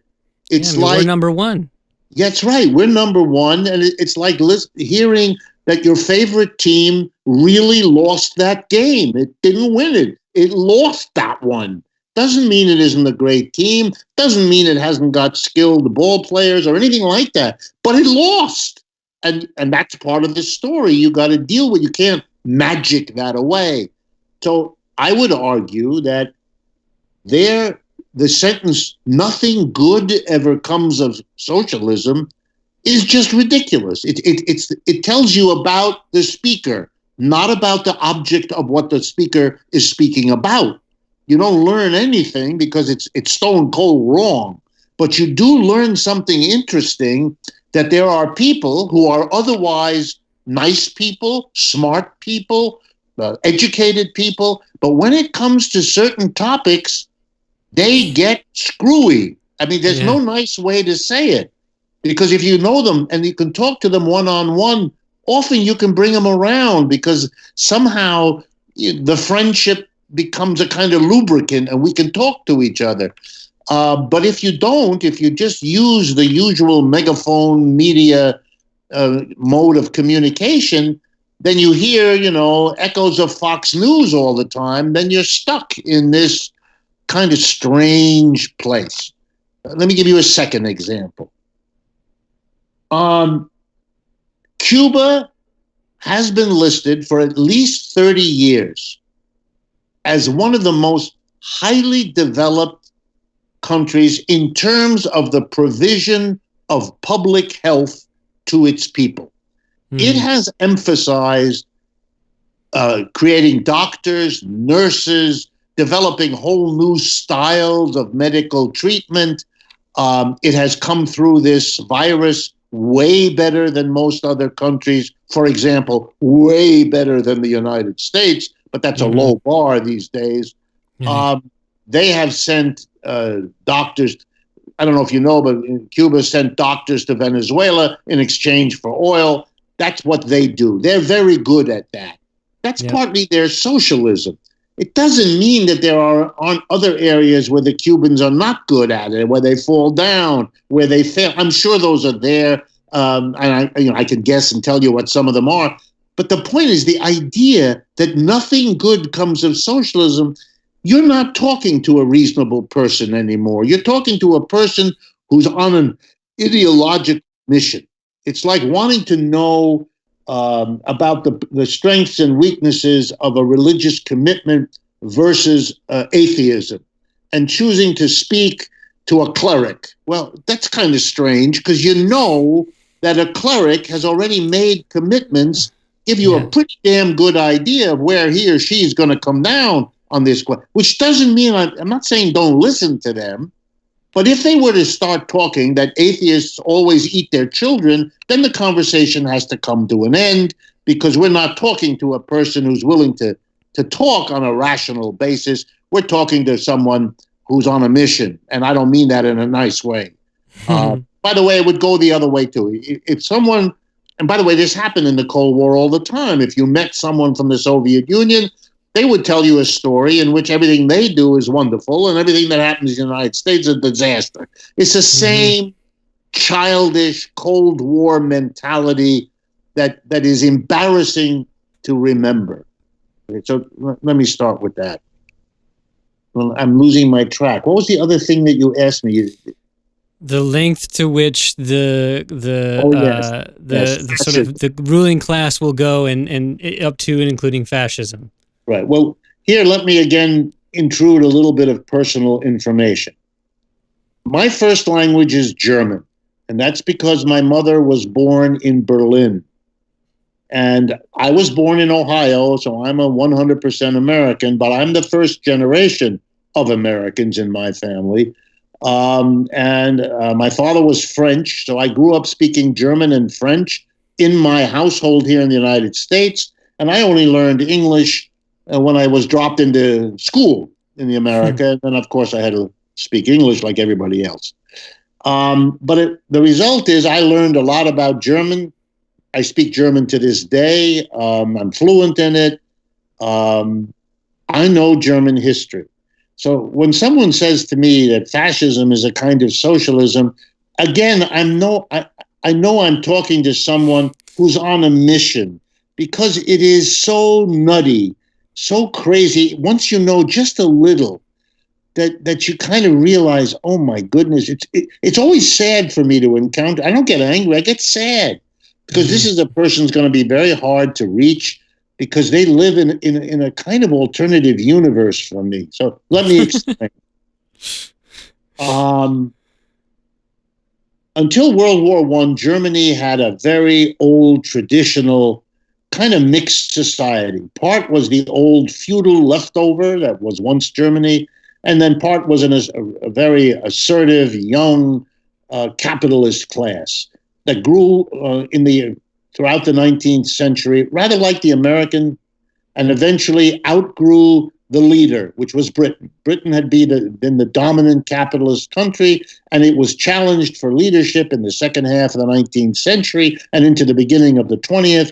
S9: It's like
S1: we're number one.
S9: That's right. We're number one. And it's like hearing that your favorite team really lost that game. It didn't win it. It lost that one. Doesn't mean it isn't a great team. Doesn't mean it hasn't got skilled ball players or anything like that. But it lost. And that's part of the story you got to deal with. You can't magic that away. So I would argue that the sentence, nothing good ever comes of socialism, is just ridiculous. It tells you about the speaker, not about the object of what the speaker is speaking about. You don't learn anything because it's stone cold wrong. But you do learn something interesting, that there are people who are otherwise nice people, smart people, educated people, but when it comes to certain topics, they get screwy. I mean, there's no nice way to say it, because if you know them and you can talk to them one-on-one, often you can bring them around because somehow the friendship becomes a kind of lubricant and we can talk to each other. But if you don't, if you just use the usual megaphone media mode of communication, then you hear, echoes of Fox News all the time, then you're stuck in this kind of strange place. Let me give you a second example. Cuba has been listed for at least 30 years as one of the most highly developed countries in terms of the provision of public health to its people. It has emphasized creating doctors, nurses, developing whole new styles of medical treatment. It has come through this virus way better than most other countries. For example, way better than the United States, but that's a low bar these days. They have sent doctors. I don't know if you know, but Cuba sent doctors to Venezuela in exchange for oil. That's what they do. They're very good at that. That's partly their socialism. It doesn't mean that there aren't other areas where the Cubans are not good at it, where they fall down, where they fail. I'm sure those are there, and I can guess and tell you what some of them are. But the point is the idea that nothing good comes of socialism. You're not talking to a reasonable person anymore. You're talking to a person who's on an ideological mission. It's like wanting to know about the strengths and weaknesses of a religious commitment versus atheism, and choosing to speak to a cleric. Well, that's kind of strange, because you know that a cleric has already made commitments, give you a pretty damn good idea of where he or she is going to come down on this question, which doesn't mean, I'm not saying don't listen to them, but if they were to start talking that atheists always eat their children, then the conversation has to come to an end, because we're not talking to a person who's willing to talk on a rational basis. We're talking to someone who's on a mission, and I don't mean that in a nice way. By the way, it would go the other way too. If someone, and by the way, this happened in the Cold War all the time. If you met someone from the Soviet Union, they would tell you a story in which everything they do is wonderful and everything that happens in the United States is a disaster. It's the same childish Cold War mentality that is embarrassing to remember. Okay, so let me start with that. Well, I'm losing my track. What was the other thing that you asked me?
S1: The length to which the sort of the ruling class will go and up to and including fascism.
S9: Right. Well, here, let me again intrude a little bit of personal information. My first language is German, and that's because my mother was born in Berlin. And I was born in Ohio, so I'm a 100% American, but I'm the first generation of Americans in my family. My father was French, so I grew up speaking German and French in my household here in the United States, and I only learned English when I was dropped into school in the America. And then, of course, I had to speak English like everybody else. The result is I learned a lot about German. I speak German to this day. I'm fluent in it. I know German history. So when someone says to me that fascism is a kind of socialism, again, I know I'm talking to someone who's on a mission, because it is so nutty, so crazy. Once you know just a little, that you kind of realize, oh my goodness, it's always sad for me to encounter. I don't get angry, I get sad, because this is a person's going to be very hard to reach, because they live in a kind of alternative universe from me. So let me explain. Until World War I, Germany had a very old, traditional, kind of mixed society. Part was the old feudal leftover that was once Germany, and then part was a very assertive, young, capitalist class that grew throughout the 19th century, rather like the American, and eventually outgrew the leader, which was Britain. Britain had been the dominant capitalist country, and it was challenged for leadership in the second half of the 19th century and into the beginning of the 20th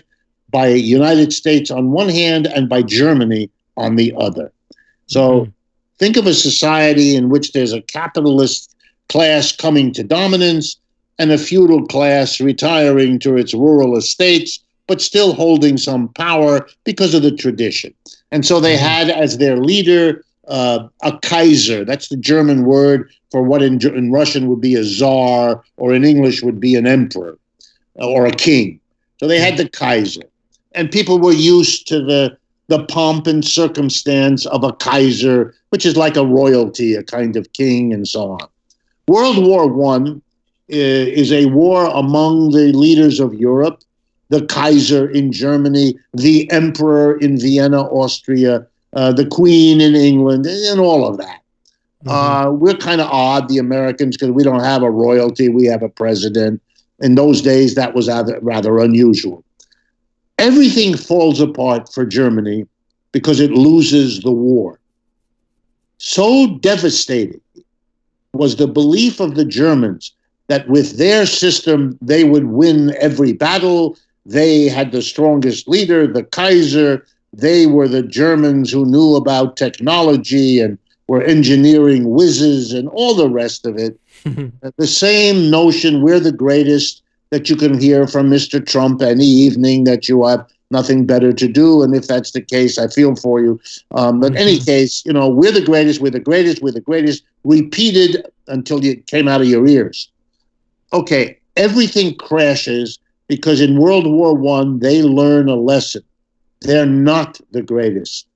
S9: by the United States on one hand and by Germany on the other. So think of a society in which there's a capitalist class coming to dominance and a feudal class retiring to its rural estates, but still holding some power because of the tradition. And so they had as their leader a Kaiser. That's the German word for what in Russian would be a czar, or in English would be an emperor. or a king. So they had the Kaiser. And people were used to the pomp and circumstance of a Kaiser, which is like a royalty, a kind of king, and so on. World War I is a war among the leaders of Europe, the Kaiser in Germany, the Emperor in Vienna, Austria, the Queen in England, and all of that. We're kind of odd, the Americans, because we don't have a royalty, we have a president. In those days, that was rather unusual. Everything falls apart for Germany because it loses the war. So devastating was the belief of the Germans that with their system, they would win every battle. They had the strongest leader, the Kaiser. They were the Germans who knew about technology and were engineering whizzes and all the rest of it. The same notion, we're the greatest, that you can hear from Mr. Trump any evening, that you have nothing better to do. And if that's the case, I feel for you. But in any case, we're the greatest, we're the greatest, we're the greatest, repeated until it came out of your ears. Okay, everything crashes because in World War I, they learn a lesson. They're not the greatest.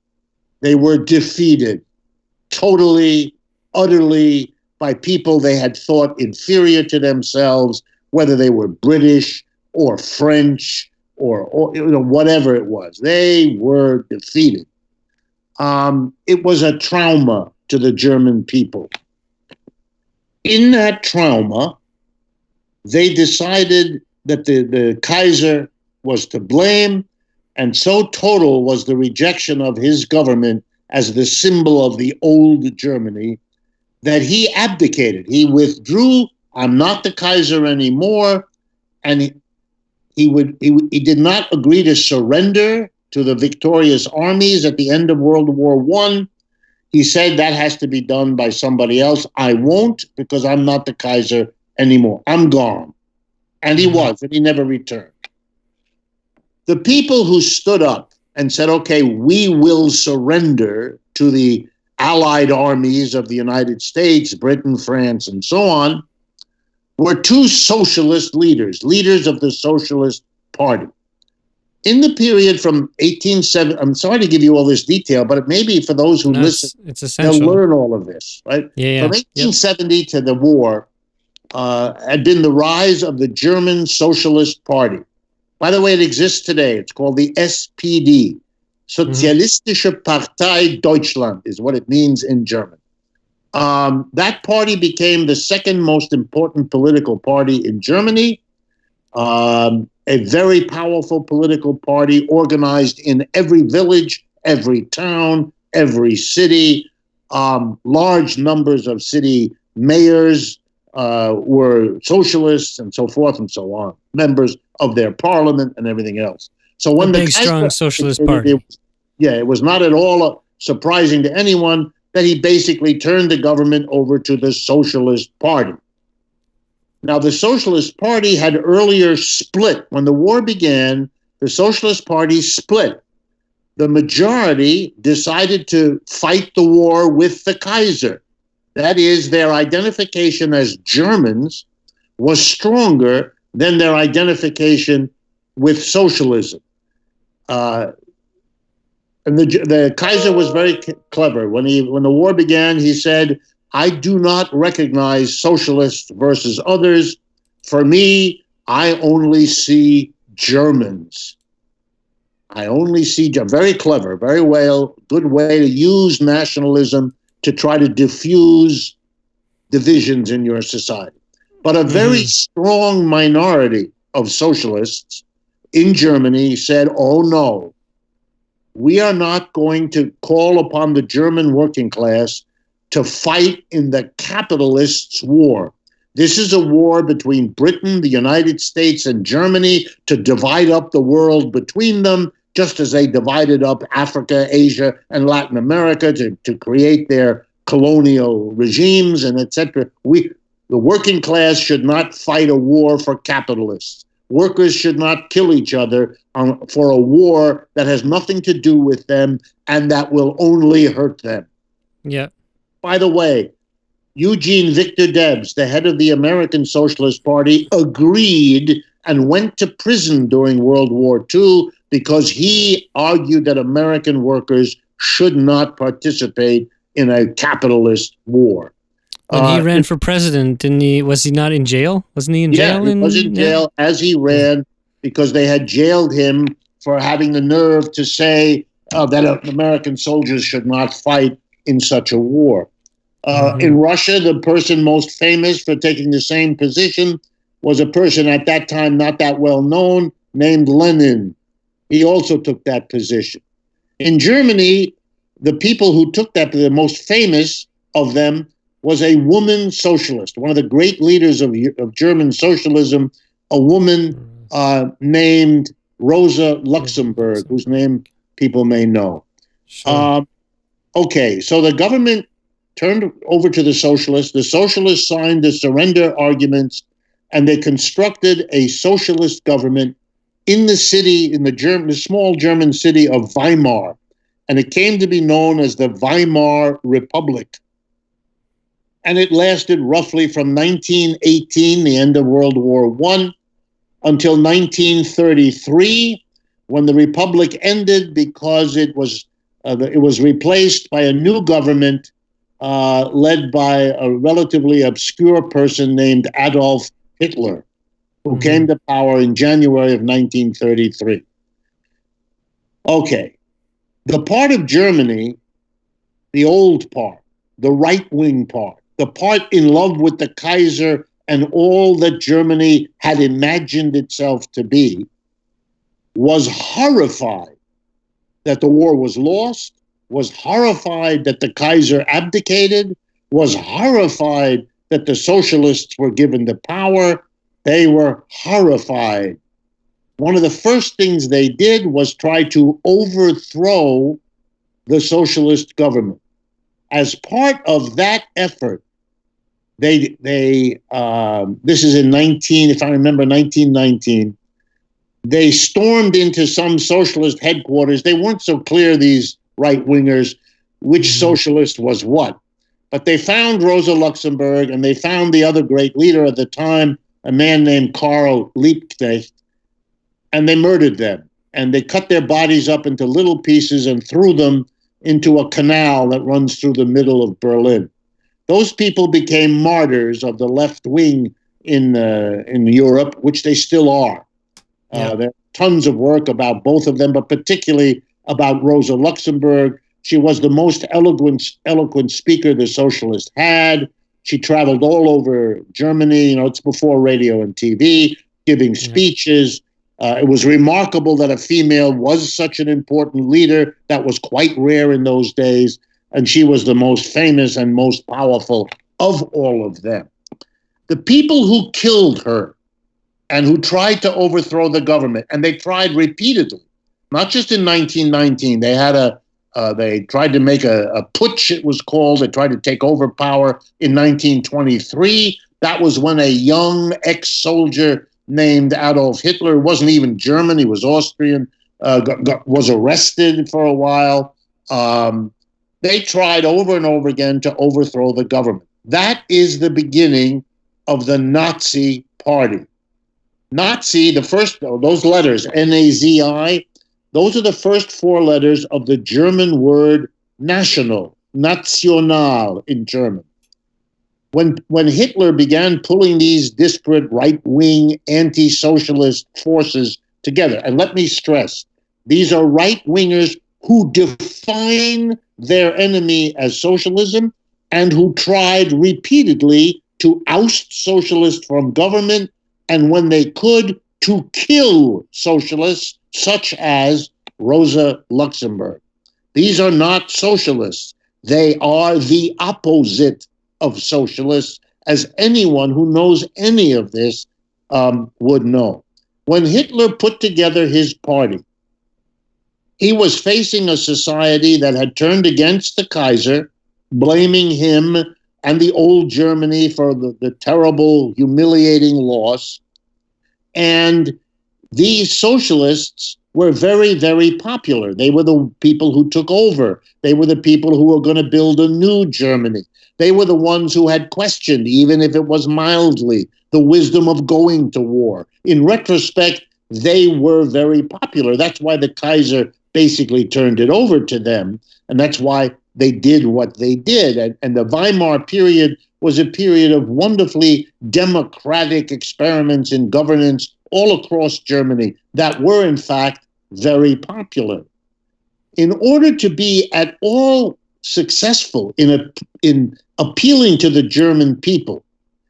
S9: They were defeated totally, utterly, by people they had thought inferior to themselves, whether they were British or French or whatever it was. They were defeated. It was a trauma to the German people. In that trauma, they decided that the Kaiser was to blame, and so total was the rejection of his government as the symbol of the old Germany that he abdicated. He withdrew. I'm not the Kaiser anymore. And he did not agree to surrender to the victorious armies at the end of World War I. He said that has to be done by somebody else. I won't, because I'm not the Kaiser anymore. I'm gone. And he was, and he never returned. The people who stood up and said, okay, we will surrender to the allied armies of the United States, Britain, France, and so on, were two socialist leaders of the Socialist Party. In the period from 1870, I'm sorry to give you all this detail, but maybe for those who listen,
S1: it's essential.
S9: They'll learn all of this, right?
S1: Yeah.
S9: From 1870 to the war had been the rise of the German Socialist Party. By the way, it exists today. It's called the SPD. Sozialistische Partei Deutschland is what it means in German. That party became the second most important political party in Germany, a very powerful political party organized in every village, every town, every city. Large numbers of city mayors were socialists and so forth and so on, members of their parliament and everything else. So when
S1: the big, strong socialist party.
S9: It was not at all surprising to anyone that he basically turned the government over to the Socialist Party. Now, the Socialist Party had earlier split. When the war began, the Socialist Party split. The majority decided to fight the war with the Kaiser. That is, their identification as Germans was stronger than their identification with socialism. And the Kaiser was very clever. When the war began, he said, I do not recognize socialists versus others. For me, I only see Germans. I only see, very clever, very well, good way to use nationalism to try to diffuse divisions in your society. But a very strong minority of socialists in Germany said, oh no, we are not going to call upon the German working class to fight in the capitalists' war. This is a war between Britain, the United States, and Germany to divide up the world between them, just as they divided up Africa, Asia, and Latin America to create their colonial regimes and etc. The working class should not fight a war for capitalists. Workers should not kill each other for a war that has nothing to do with them and that will only hurt them.
S1: Yeah.
S9: By the way, Eugene Victor Debs, the head of the American Socialist Party, agreed and went to prison during World War II because he argued that American workers should not participate in a capitalist war.
S1: When he ran for president, didn't he? Was he not in jail? Wasn't he in jail?
S9: Yeah, he was in jail as he ran because they had jailed him for having the nerve to say that American soldiers should not fight in such a war. In Russia, the person most famous for taking the same position was a person at that time not that well known named Lenin. He also took that position. In Germany, the people who took that, the most famous of them, was a woman socialist, one of the great leaders of German socialism, a woman named Rosa Luxemburg, whose name people may know.
S1: Sure.
S9: Okay, so the government turned over to the socialists. The socialists signed the surrender arguments, and they constructed a socialist government in the city, in the small German city of Weimar. And it came to be known as the Weimar Republic. And it lasted roughly from 1918, the end of World War I, until 1933, when the Republic ended because it was replaced by a new government led by a relatively obscure person named Adolf Hitler, who came to power in January of 1933. Okay, the part of Germany, the old part, the right-wing part, the part in love with the Kaiser and all that Germany had imagined itself to be, was horrified that the war was lost, was horrified that the Kaiser abdicated, was horrified that the socialists were given the power. They were horrified. One of the first things they did was try to overthrow the socialist government. As part of that effort, this is in 1919, they stormed into some socialist headquarters. They weren't so clear, these right-wingers, which socialist was what. But they found Rosa Luxemburg, and they found the other great leader at the time, a man named Karl Liebknecht, and they murdered them. And they cut their bodies up into little pieces and threw them into a canal that runs through the middle of Berlin. Those people became martyrs of the left wing in Europe, which they still are. There are tons of work about both of them, but particularly about Rosa Luxemburg. She was the most eloquent speaker the socialists had. She traveled all over Germany. It's before radio and TV, giving speeches. It was remarkable that a female was such an important leader. That was quite rare in those days. And she was the most famous and most powerful of all of them. The people who killed her and who tried to overthrow the government, and they tried repeatedly, not just in 1919. They tried to make a putsch, it was called. They tried to take over power in 1923. That was when a young ex-soldier named Adolf Hitler, who wasn't even German, he was Austrian, was arrested for a while. They tried over and over again to overthrow the government. That is the beginning of the Nazi Party. Nazi, the first, those letters, N-A-Z-I, those are the first four letters of the German word national, national in German. When Hitler began pulling these disparate right-wing anti-socialist forces together, and let me stress, these are right-wingers who define their enemy as socialism and who tried repeatedly to oust socialists from government and, when they could, to kill socialists such as Rosa Luxemburg. These are not socialists. They are the opposite of socialists, as anyone who knows any of this would know. When Hitler put together his party, he was facing a society that had turned against the Kaiser, blaming him and the old Germany for the terrible, humiliating loss. And these socialists were very, very popular. They were the people who took over. They were the people who were going to build a new Germany. They were the ones who had questioned, even if it was mildly, the wisdom of going to war. In retrospect, they were very popular. That's why the Kaiser basically turned it over to them, and that's why they did what they did. And the Weimar period was a period of wonderfully democratic experiments in governance all across Germany that were, in fact, very popular. In order to be at all successful in appealing to the German people,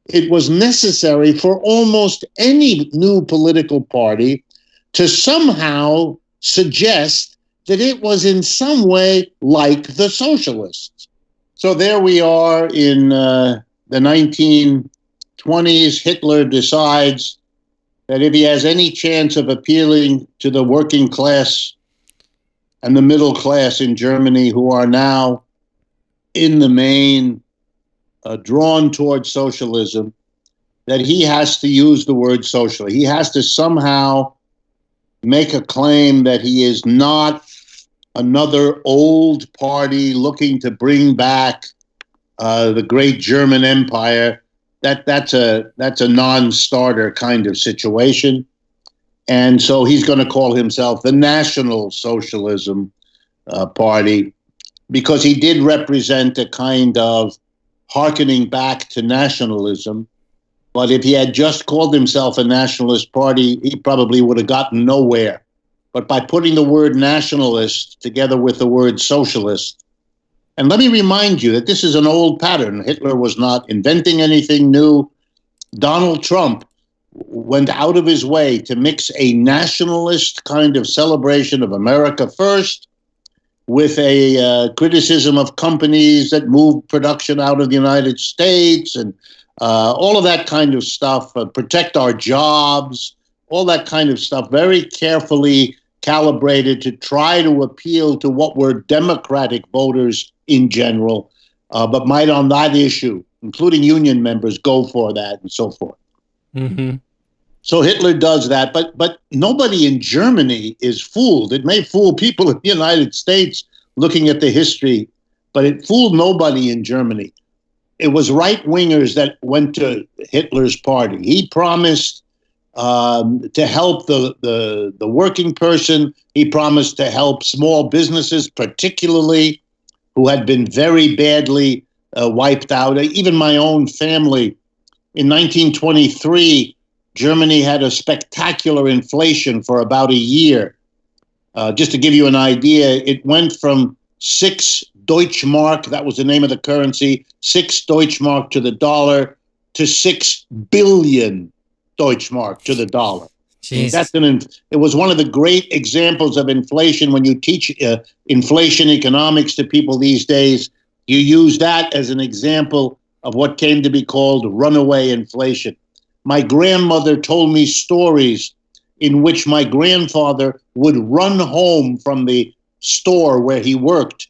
S9: it was necessary for almost any new political party to somehow suggest that it was in some way like the socialists. So there we are in the 1920s. Hitler decides that if he has any chance of appealing to the working class and the middle class in Germany, who are now in the main drawn towards socialism, that he has to use the word social. He has to somehow make a claim that he is not another old party looking to bring back the great German Empire. That's a non-starter kind of situation. And so he's going to call himself the National Socialism Party, because he did represent a kind of hearkening back to nationalism. But if he had just called himself a nationalist party, he probably would have gotten nowhere. But by putting the word nationalist together with the word socialist, and let me remind you that this is an old pattern. Hitler was not inventing anything new. Donald Trump went out of his way to mix a nationalist kind of celebration of America first with a criticism of companies that moved production out of the United States and all of that kind of stuff, protect our jobs, all that kind of stuff, very carefully calibrated to try to appeal to what were Democratic voters in general, but might on that issue, including union members, go for that and so forth.
S1: Mm-hmm.
S9: So Hitler does that, but nobody in Germany is fooled. It may fool people in the United States looking at the history, but it fooled nobody in Germany. It was right-wingers that went to Hitler's party. He promised to help the working person. He promised to help small businesses, particularly, who had been very badly wiped out. Even my own family. In 1923, Germany had a spectacular inflation for about a year. Just to give you an idea, it went from 6 Deutschmark, that was the name of the currency, 6 Deutschmark to the dollar, to 6 billion Deutschmark to the dollar. It was one of the great examples of inflation. When you teach inflation economics to people these days, you use that as an example of what came to be called runaway inflation. My grandmother told me stories in which my grandfather would run home from the store where he worked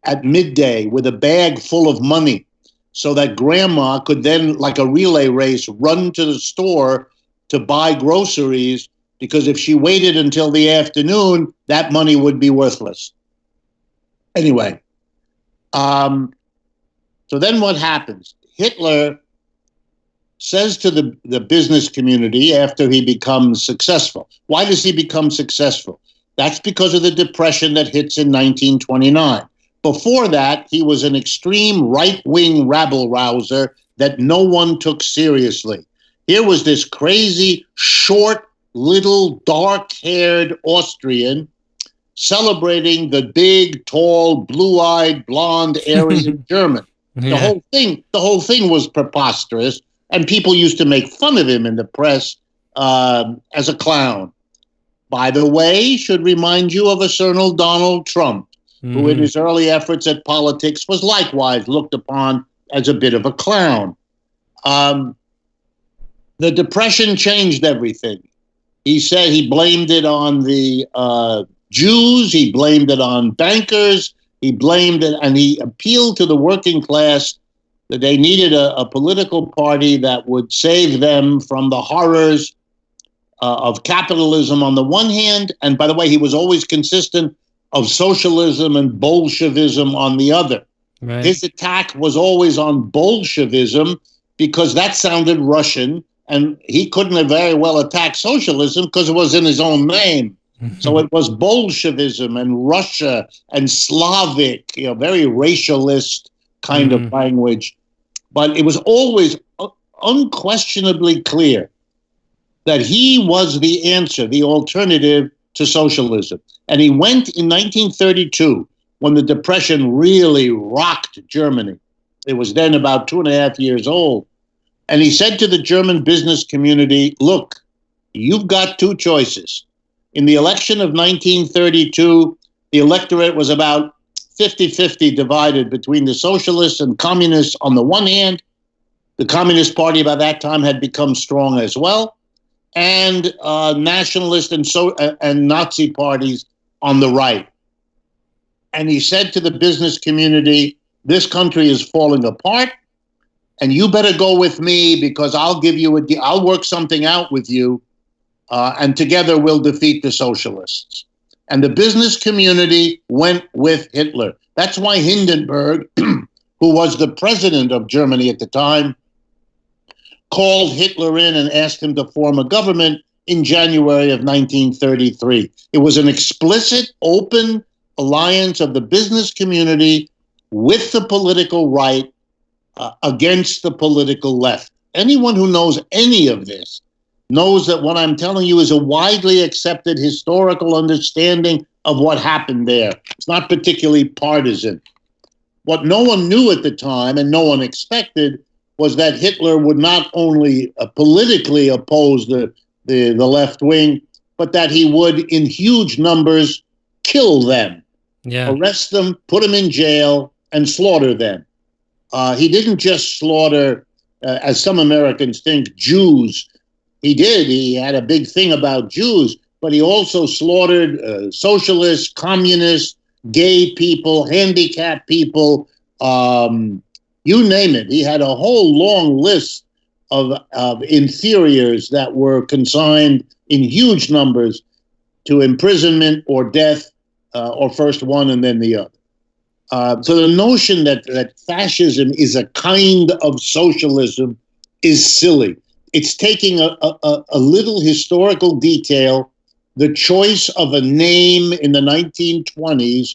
S9: at midday with a bag full of money so that grandma could then, like a relay race, run to the store to buy groceries, because if she waited until the afternoon, that money would be worthless. Anyway, so then what happens? Hitler says to the business community after he becomes successful. Why does he become successful? That's because of the depression that hits in 1929. Before that, he was an extreme right-wing rabble-rouser that no one took seriously. Here was this crazy, short, little, dark-haired Austrian celebrating the big, tall, blue-eyed, blonde Aryan German. Yeah. The whole thing was preposterous, and people used to make fun of him in the press as a clown. By the way, should remind you of a certain Donald Trump, who in his early efforts at politics was likewise looked upon as a bit of a clown. The Depression changed everything. He said he blamed it on the Jews, he blamed it on bankers, he blamed it, and he appealed to the working class that they needed a political party that would save them from the horrors of capitalism on the one hand, and by the way, he was always consistent, of socialism and Bolshevism on the other.
S1: Right.
S9: His attack was always on Bolshevism because that sounded Russian, and he couldn't have very well attacked socialism because it was in his own name. So it was Bolshevism and Russia and Slavic, very racialist kind of language. But it was always unquestionably clear that he was the answer, the alternative to socialism. And he went in 1932, when the Depression really rocked Germany. It was then about 2.5 years old. And he said to the German business community, look, you've got two choices. In the election of 1932, the electorate was about 50-50 divided between the socialists and communists on the one hand. The Communist Party by that time had become strong as well, and nationalist and Nazi parties on the right. And he said to the business community, this country is falling apart, and you better go with me because I'll work something out with you, and together we'll defeat the socialists. And the business community went with Hitler. That's why Hindenburg, who was the president of Germany at the time, called Hitler in and asked him to form a government in January of 1933. It was an explicit, open alliance of the business community with the political right against the political left. Anyone who knows any of this knows that what I'm telling you is a widely accepted historical understanding of what happened there. It's not particularly partisan. What no one knew at the time and no one expected was that Hitler would not only politically oppose the left wing, but that he would, in huge numbers, kill them, arrest them, put them in jail, and slaughter them. He didn't just slaughter, as some Americans think, Jews. He did. He had a big thing about Jews, but he also slaughtered socialists, communists, gay people, handicapped people, you name it. He had a whole long list of inferiors that were consigned in huge numbers to imprisonment or death, or first one and then the other. So the notion that fascism is a kind of socialism is silly. It's taking a little historical detail, the choice of a name in the 1920s,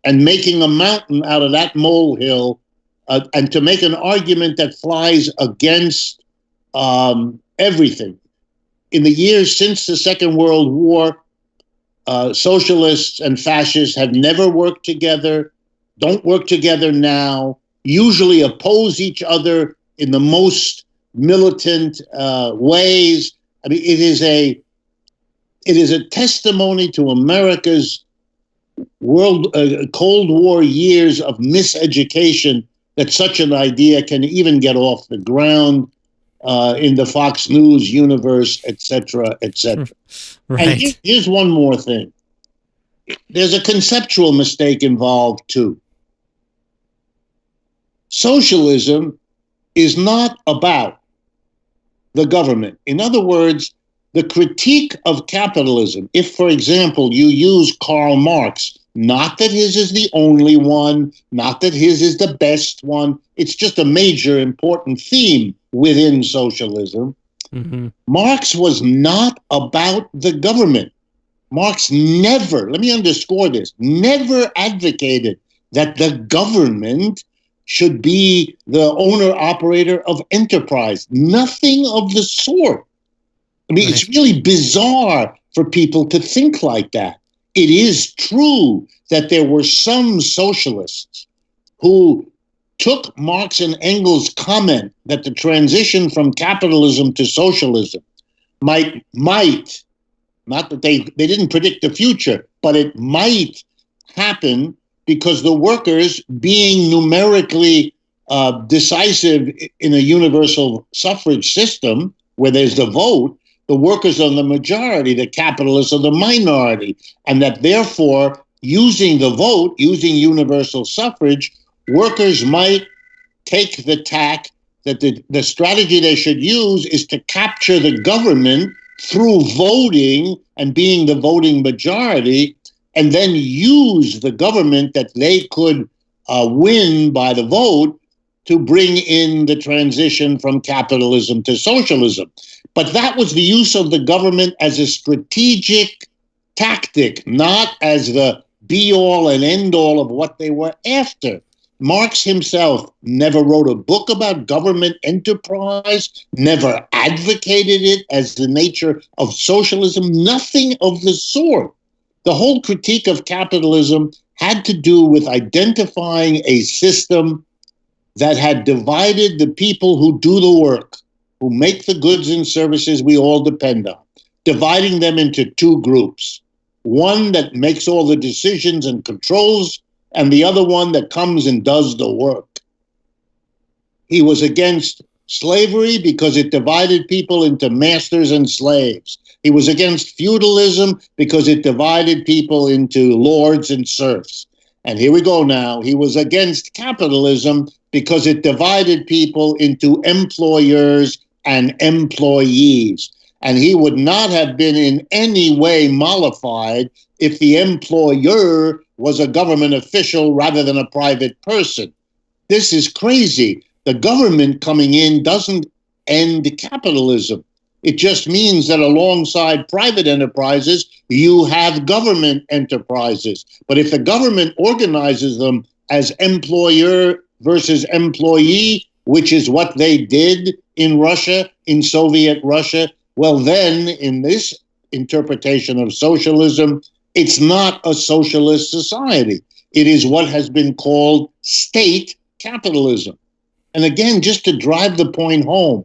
S9: and making a mountain out of that molehill, and to make an argument that flies against everything. In the years since the Second World War, socialists and fascists have never worked together, don't work together now, usually oppose each other in the most militant ways. I mean, it is a testimony to America's Cold War years of miseducation that such an idea can even get off the ground in the Fox News universe, etc., etc.
S1: Right.
S9: And here's one more thing. There's a conceptual mistake involved, too. Socialism is not about the government. In other words, the critique of capitalism, if, for example, you use Karl Marx, not that his is the only one, not that his is the best one, it's just a major important theme within socialism. Marx was not about the government. Marx never, let me underscore this, never advocated that the government should be the owner-operator of enterprise. Nothing of the sort. I mean, It's really bizarre for people to think like that. It is true that there were some socialists who took Marx and Engels' comment that the transition from capitalism to socialism might, not that they didn't predict the future, but it might happen because the workers, being numerically decisive in a universal suffrage system where there's the vote, the workers are the majority, the capitalists are the minority, and that therefore, using the vote, using universal suffrage, workers might take the tack that the strategy they should use is to capture the government through voting and being the voting majority, and then use the government that they could win by the vote to bring in the transition from capitalism to socialism. But that was the use of the government as a strategic tactic, not as the be-all and end-all of what they were after. Marx himself never wrote a book about government enterprise, never advocated it as the nature of socialism, nothing of the sort. The whole critique of capitalism had to do with identifying a system that had divided the people who do the work, who make the goods and services we all depend on, dividing them into two groups. One that makes all the decisions and controls, and the other one that comes and does the work. He was against slavery because it divided people into masters and slaves. He was against feudalism because it divided people into lords and serfs. And here we go now. He was against capitalism because it divided people into employers and employees. And he would not have been in any way mollified if the employer was a government official rather than a private person. This is crazy. The government coming in doesn't end capitalism. It just means that alongside private enterprises, you have government enterprises. But if the government organizes them as employer versus employee, which is what they did in Russia, in Soviet Russia, well, then in this interpretation of socialism, it's not a socialist society. It is what has been called state capitalism. And again, just to drive the point home,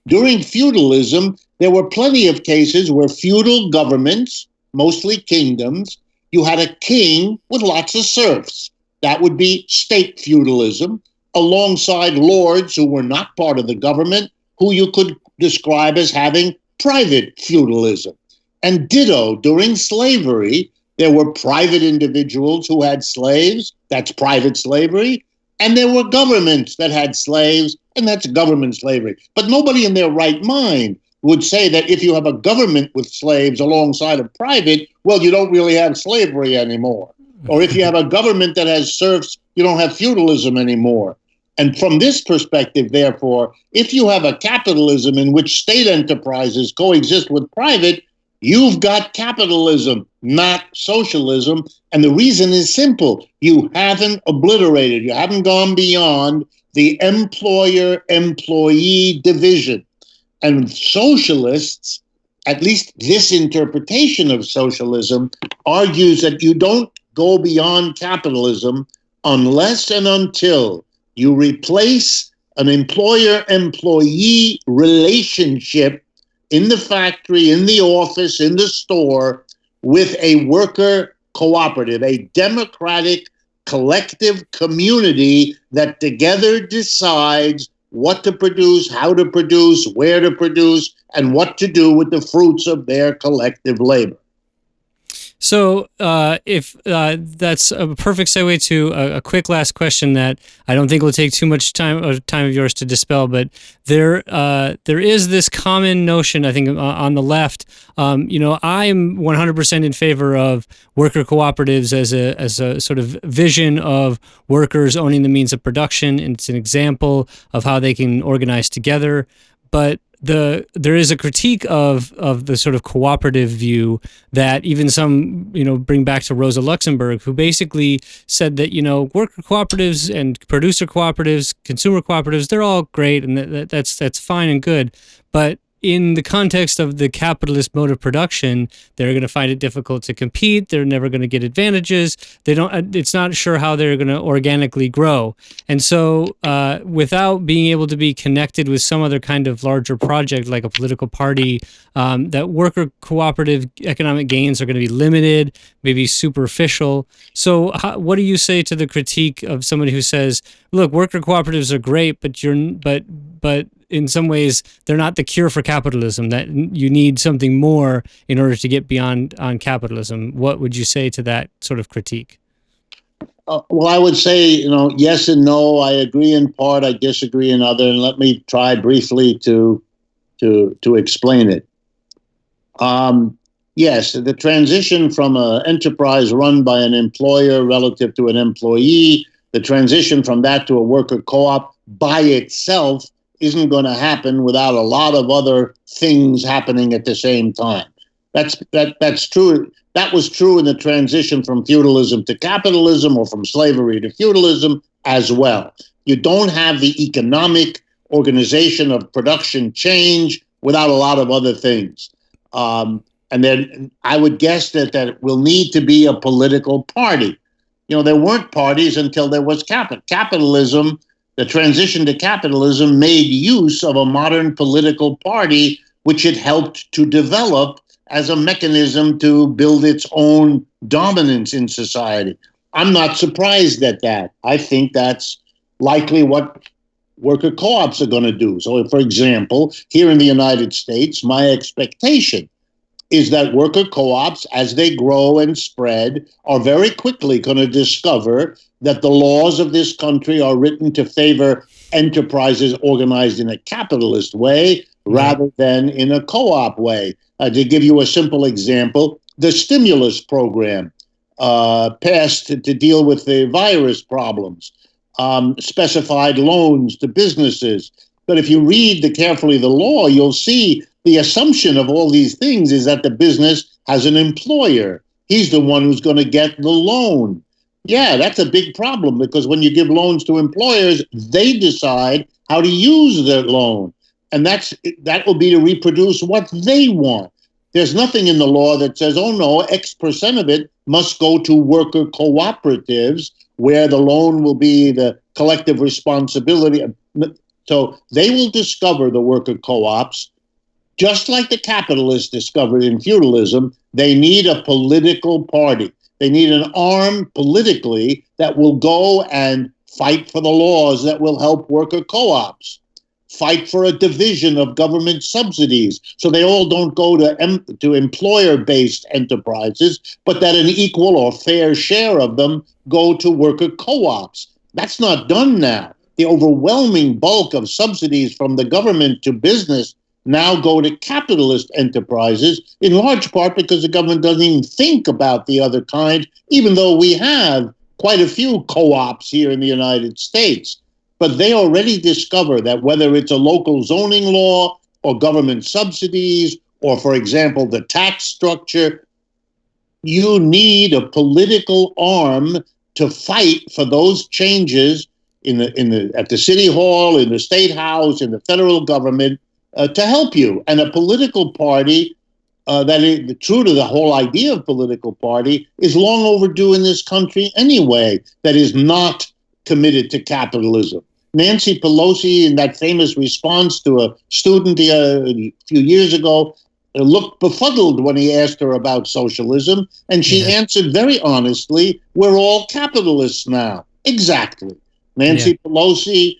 S9: during feudalism, there were plenty of cases where feudal governments, mostly kingdoms, you had a king with lots of serfs. That would be state feudalism, alongside lords who were not part of the government, who you could describe as having private feudalism. And ditto, during slavery, there were private individuals who had slaves, that's private slavery, and there were governments that had slaves, and that's government slavery. But nobody in their right mind would say that if you have a government with slaves alongside of private, well, you don't really have slavery anymore. Or if you have a government that has serfs, you don't have feudalism anymore. And from this perspective, therefore, if you have a capitalism in which state enterprises coexist with private, you've got capitalism, not socialism. And the reason is simple. You haven't obliterated, you haven't gone beyond the employer-employee division. And socialists, at least this interpretation of socialism, argues that you don't go beyond capitalism unless and until you replace an employer-employee relationship in the factory, in the office, in the store, with a worker cooperative, a democratic collective community that together decides what to produce, how to produce, where to produce, and what to do with the fruits of their collective labor.
S1: So if that's a perfect segue to a quick last question that I don't think will take too much time of yours to dispel, but there is this common notion, I think, on the left. I'm 100% in favor of worker cooperatives as a sort of vision of workers owning the means of production. And it's an example of how they can organize together. But there is a critique of the sort of cooperative view that even some, bring back to Rosa Luxemburg, who basically said that, worker cooperatives and producer cooperatives, consumer cooperatives, they're all great and that's fine and good. But in the context of the capitalist mode of production, they're going to find it difficult to compete. They're never going to get advantages. It's not sure how they're going to organically grow. And so without being able to be connected with some other kind of larger project like a political party, that worker cooperative economic gains are going to be limited, maybe superficial. So what do you say to the critique of somebody who says, look, worker cooperatives are great, but in some ways, they're not the cure for capitalism, that you need something more in order to get beyond on capitalism? What would you say to that sort of critique?
S9: Well, I would say, yes and no. I agree in part, I disagree in other, and let me try briefly to explain it. Yes, the transition from an enterprise run by an employer relative to an employee The transition from that to a worker co-op by itself isn't going to happen without a lot of other things happening at the same time. That's true. That was true in the transition from feudalism to capitalism, or from slavery to feudalism as well. You don't have the economic organization of production change without a lot of other things. And then I would guess that it will need to be a political party. You know, there weren't parties until there was capitalism. The transition to capitalism made use of a modern political party, which it helped to develop as a mechanism to build its own dominance in society. I'm not surprised at that. I think that's likely what worker co-ops are going to do. So, for example, here in the United States, my expectation is that worker co-ops, as they grow and spread, are very quickly going to discover that the laws of this country are written to favor enterprises organized in a capitalist way rather than in a co-op way. To give you a simple example, the stimulus program passed to deal with the virus problems, specified loans to businesses. But if you read carefully the law, you'll see the assumption of all these things is that the business has an employer. He's the one who's going to get the loan. Yeah, that's a big problem, because when you give loans to employers, they decide how to use the loan. And that will be to reproduce what they want. There's nothing in the law that says, oh no, X% of it must go to worker cooperatives, where the loan will be the collective responsibility. So they will discover, the worker co-ops, just like the capitalists discovered in feudalism, they need a political party. They need an arm politically that will go and fight for the laws that will help worker co-ops, fight for a division of government subsidies so they all don't go to employer-based enterprises, but that an equal or fair share of them go to worker co-ops. That's not done now. The overwhelming bulk of subsidies from the government to business now go to capitalist enterprises, in large part because the government doesn't even think about the other kind, even though we have quite a few co-ops here in the United States. But they already discover that whether it's a local zoning law or government subsidies or, for example, the tax structure, you need a political arm to fight for those changes at the city hall, in the state house, in the federal government, to help you. And a political party that is true to the whole idea of political party is long overdue in this country anyway, that is not committed to capitalism. Nancy Pelosi, in that famous response to a student a few years ago, looked befuddled when he asked her about socialism, and she answered very honestly, we're all capitalists now. Exactly. Nancy Pelosi,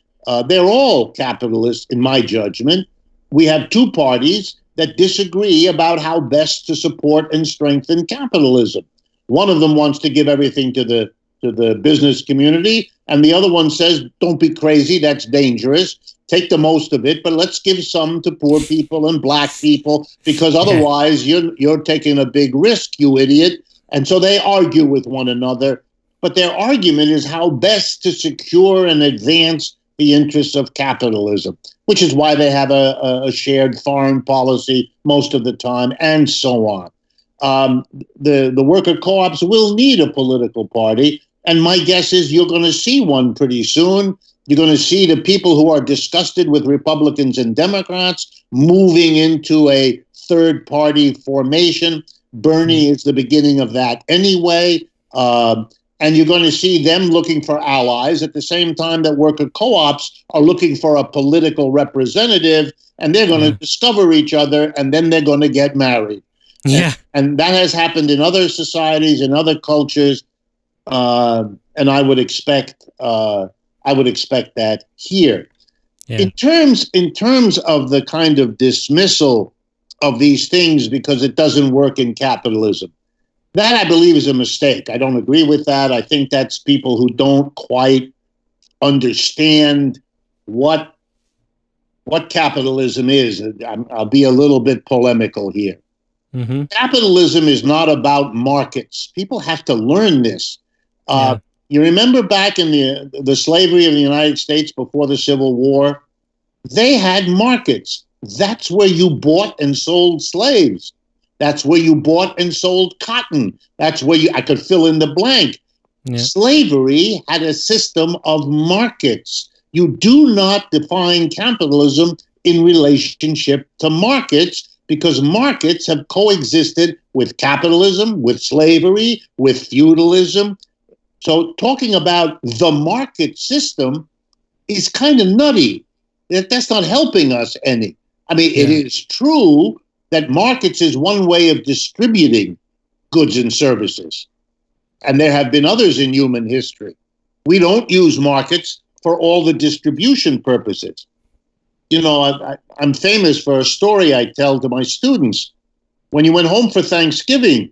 S9: they're all capitalists, in my judgment. We have two parties that disagree about how best to support and strengthen capitalism. One of them wants to give everything to the business community, and the other one says, don't be crazy, that's dangerous. Take the most of it, but let's give some to poor people and black people, because otherwise you're taking a big risk, you idiot. And so they argue with one another, but their argument is how best to secure and advance the interests of capitalism, which is why they have a shared foreign policy most of the time, and so on. The worker co-ops will need a political party, and my guess is you're going to see one pretty soon. You're going to see the people who are disgusted with Republicans and Democrats moving into a third-party formation. Bernie is the beginning of that anyway. And you're going to see them looking for allies at the same time that worker co-ops are looking for a political representative, and they're going to discover each other, and then they're going to get married.
S1: Yeah.
S9: And that has happened in other societies, in other cultures, and I would expect that here. Yeah. In terms of the kind of dismissal of these things because it doesn't work in capitalism, that, I believe, is a mistake. I don't agree with that. I think that's people who don't quite understand what capitalism is. I'll be a little bit polemical here. Mm-hmm. Capitalism is not about markets. People have to learn this. You remember back in the slavery of the United States before the Civil War, they had markets. That's where you bought and sold slaves. That's where you bought and sold cotton. That's where I could fill in the blank. Yeah. Slavery had a system of markets. You do not define capitalism in relationship to markets, because markets have coexisted with capitalism, with slavery, with feudalism. So talking about the market system is kind of nutty. That's not helping us any. I mean, It is true that markets is one way of distributing goods and services. And there have been others in human history. We don't use markets for all the distribution purposes. You know, I'm famous for a story I tell to my students. When you went home for Thanksgiving,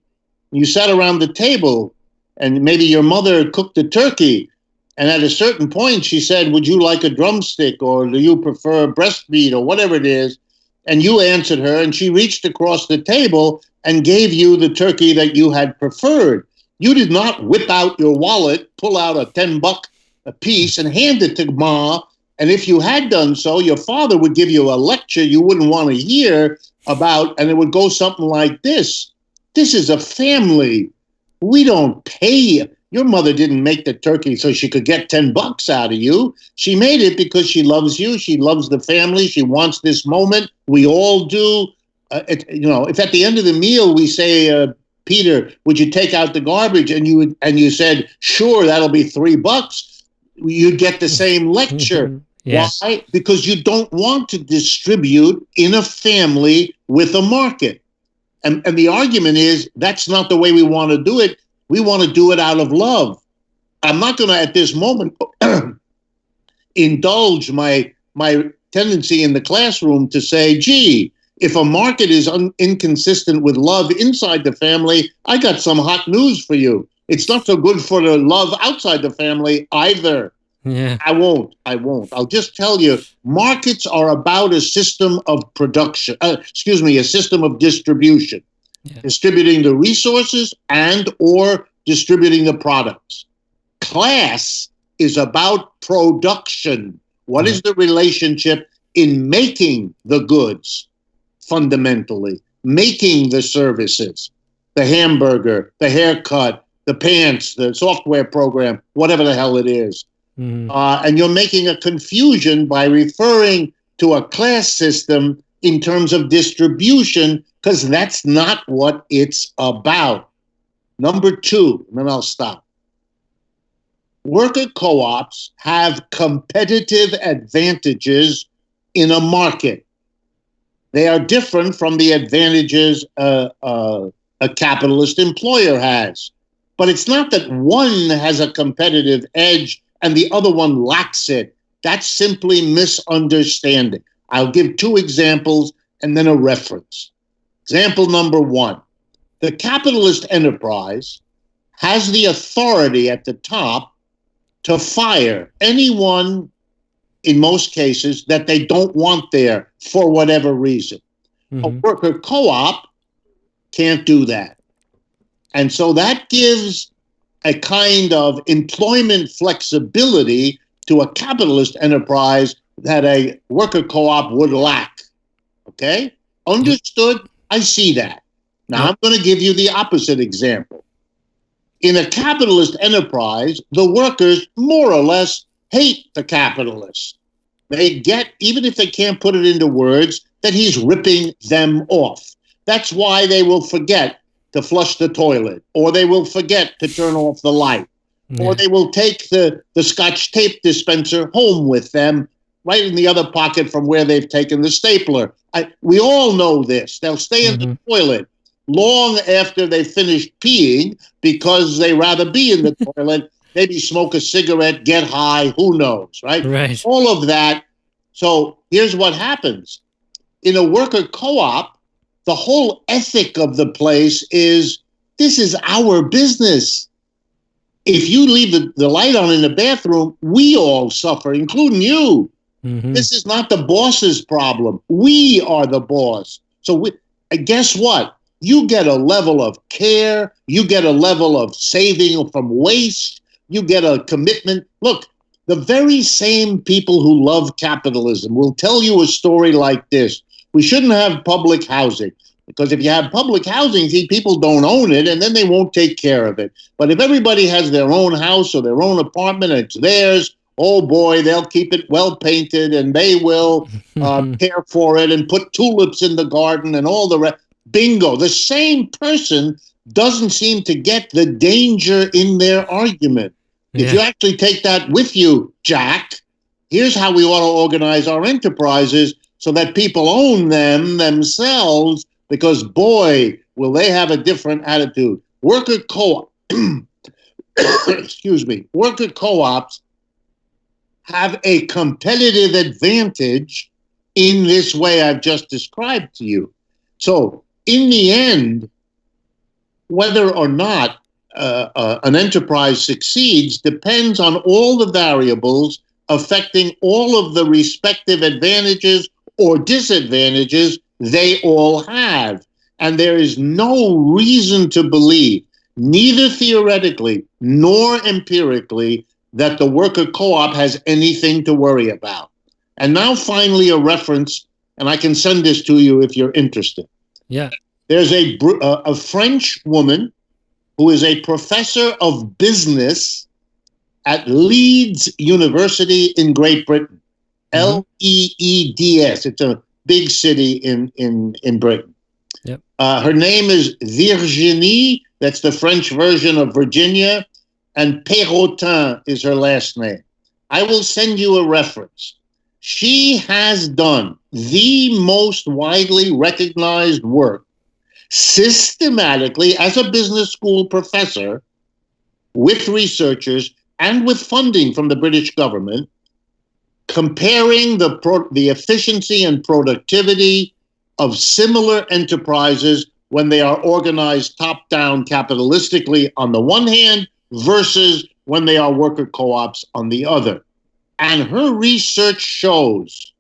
S9: you sat around the table, and maybe your mother cooked a turkey, and at a certain point she said, would you like a drumstick, or do you prefer breast meat, or whatever it is? And you answered her, and she reached across the table and gave you the turkey that you had preferred. You did not whip out your wallet, pull out a $10 a piece, and hand it to Ma. And if you had done so, your father would give you a lecture you wouldn't want to hear about, and it would go something like this. This is a family. We don't pay. Your mother didn't make the turkey so she could get $10 out of you. She made it because she loves you. She loves the family. She wants this moment. We all do. If at the end of the meal we say, Peter, would you take out the garbage? And you said, sure, that'll be $3. You'd get the same lecture. Yes. Why? Because you don't want to distribute in a family with a market. And the argument is that's not the way we want to do it. We want to do it out of love. I'm not going to, at this moment, indulge my tendency in the classroom to say, gee, if a market is inconsistent with love inside the family, I got some hot news for you. It's not so good for the love outside the family either. Yeah. I won't. I'll just tell you, markets are about a system of production, a system of distribution, distributing the resources and or distributing the products. Class is about production. What is the relationship in making the goods, fundamentally, making the services, the hamburger, the haircut, the pants, the software program, whatever the hell it is. And you're making a confusion by referring to a class system in terms of distribution, because that's not what it's about. Number two, and then I'll stop. Worker co-ops have competitive advantages in a market. They are different from the advantages a capitalist employer has. But it's not that one has a competitive edge and the other one lacks it. That's simply misunderstanding. I'll give two examples and then a reference. Example number one, the capitalist enterprise has the authority at the top to fire anyone, in most cases, that they don't want there for whatever reason. A worker co-op can't do that. And so that gives a kind of employment flexibility to a capitalist enterprise that a worker co-op would lack. Okay? Understood? I see that. Now I'm going to give you the opposite example. In a capitalist enterprise, the workers more or less hate the capitalists. They get, even if they can't put it into words, that he's ripping them off. That's why they will forget to flush the toilet, or they will forget to turn off the light, or they will take the Scotch tape dispenser home with them, right in the other pocket from where they've taken the stapler. We all know this. They'll stay in the toilet long after they've finished peeing because they rather be in the toilet, maybe smoke a cigarette, get high, who knows, right? Right. All of that. So here's what happens. In a worker co-op, the whole ethic of the place is, this is our business. If you leave the light on in the bathroom, we all suffer, including you. This is not the boss's problem. We are the boss. So guess what? You get a level of care. You get a level of saving from waste. you get a commitment. Look, the very same people who love capitalism will tell you a story like this. We shouldn't have public housing, because if you have public housing, see, people don't own it, and then they won't take care of it. But if everybody has their own house or their own apartment and it's theirs, oh boy, they'll keep it well painted, and they will care for it and put tulips in the garden and all the rest. Bingo. The same person doesn't seem to get the danger in their argument. Yeah. If you actually take that with you, Jack, here's how we ought to organize our enterprises so that people own them themselves, because, boy, will they have a different attitude. Worker co-ops have a competitive advantage in this way I've just described to you. So, in the end, whether or not an enterprise succeeds depends on all the variables affecting all of the respective advantages or disadvantages they all have. And there is no reason to believe, neither theoretically nor empirically, that the worker co-op has anything to worry about. And now finally a reference, and I can send this to you if you're interested.
S1: Yeah.
S9: There's a French woman who is a professor of business at Leeds University in Great Britain. Leeds. It's a big city in Britain.
S1: Yep.
S9: Her name is Virginie. That's the French version of Virginia. And Perrotin is her last name. I will send you a reference. She has done the most widely recognized work systematically as a business school professor with researchers and with funding from the British government, comparing the efficiency and productivity of similar enterprises when they are organized top-down capitalistically on the one hand versus when they are worker co-ops on the other. And her research shows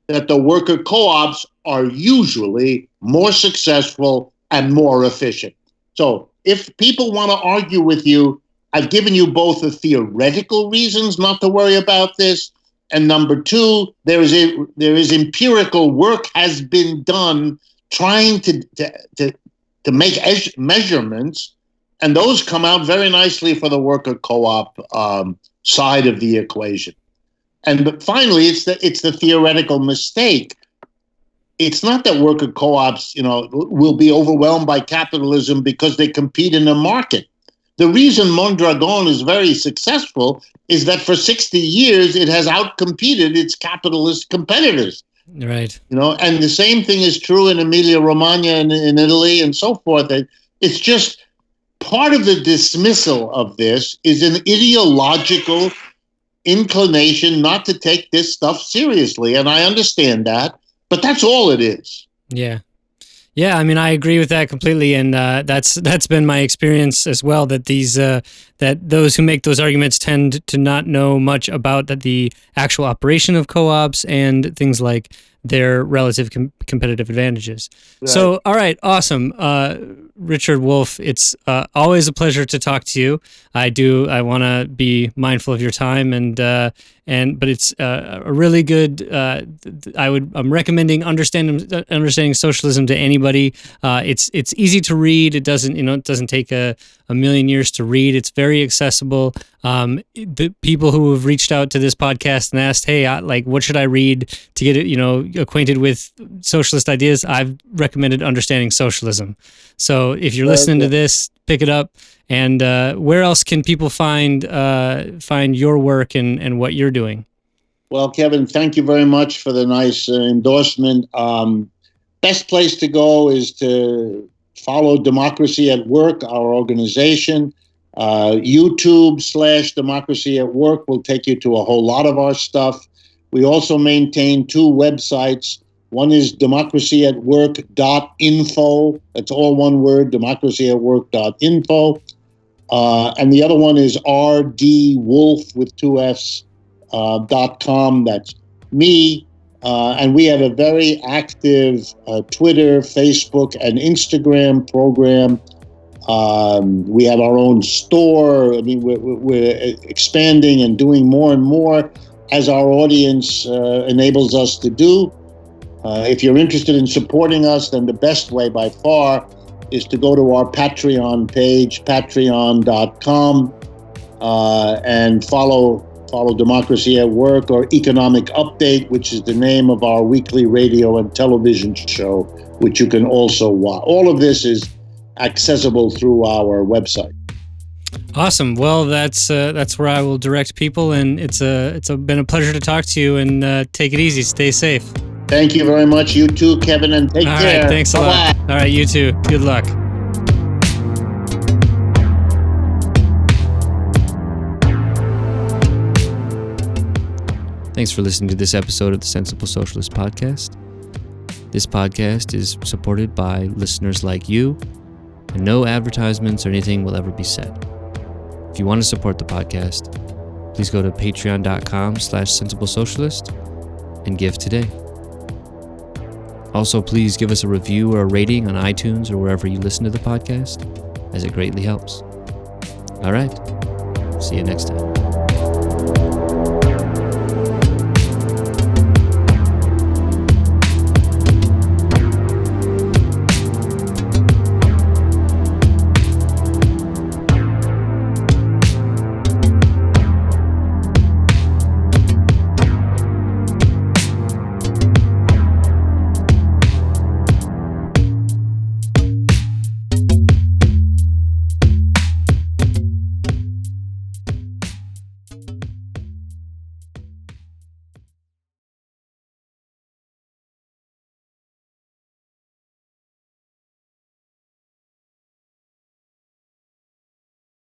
S9: that the worker co-ops are usually more successful and more efficient. So if people want to argue with you, I've given you both the theoretical reasons not to worry about this, and number two, there is empirical work has been done trying to make measurements, and those come out very nicely for the worker co-op side of the equation. But finally, it's the theoretical mistake. It's not that worker co-ops, will be overwhelmed by capitalism because they compete in a market. The reason Mondragon is very successful is that for 60 years it has outcompeted its capitalist competitors.
S1: Right.
S9: And the same thing is true in Emilia-Romagna and in Italy and so forth. It's just part of the dismissal of this is an ideological inclination not to take this stuff seriously. And I understand that, but that's all it is.
S1: Yeah. Yeah, I mean, I agree with that completely, and that's been my experience as well. That that those who make those arguments tend to not know much about the actual operation of co-ops and things like their relative competitive advantages. Right. So, all right, awesome, Richard Wolff. It's always a pleasure to talk to you. I want to be mindful of your time, but it's a really good. I'm recommending understanding socialism to anybody. It's easy to read. It doesn't take a million years to read. It's very accessible. The people who have reached out to this podcast and asked, hey, what should I read to get acquainted with socialist ideas? I've recommended Understanding Socialism. So if you're listening to this, pick it up. And where else can people find your work and what you're doing?
S9: Well, Kevin, thank you very much for the nice endorsement. Best place to go is to follow Democracy at Work, our organization. YouTube/Democracy at Work will take you to a whole lot of our stuff. We also maintain two websites. One is democracyatwork.info. That's all one word, democracyatwork.info. And the other one is rdwolff with two Fs, .com. That's me. And we have a very active Twitter, Facebook, and Instagram program. We have our own store. I mean, we're expanding and doing more and more as our audience enables us to do. If you're interested in supporting us, then the best way by far is to go to our Patreon page, patreon.com, and follow Democracy at Work, or Economic Update, which is the name of our weekly radio and television show, which you can also watch. All of this is accessible through our website.
S1: Awesome. Well, that's where I will direct people, and it's been a pleasure to talk to you. And take it easy. Stay safe.
S9: Thank you very much. You too, Kevin, and take care.
S1: All right. Thanks a lot. All right. You too. Good luck. Thanks for listening to this episode of the Sensible Socialist Podcast. This podcast is supported by listeners like you, and no advertisements or anything will ever be said. If you want to support the podcast, please go to patreon.com/sensiblesocialist and give today. Also, please give us a review or a rating on iTunes or wherever you listen to the podcast, as it greatly helps. All right. See you next time.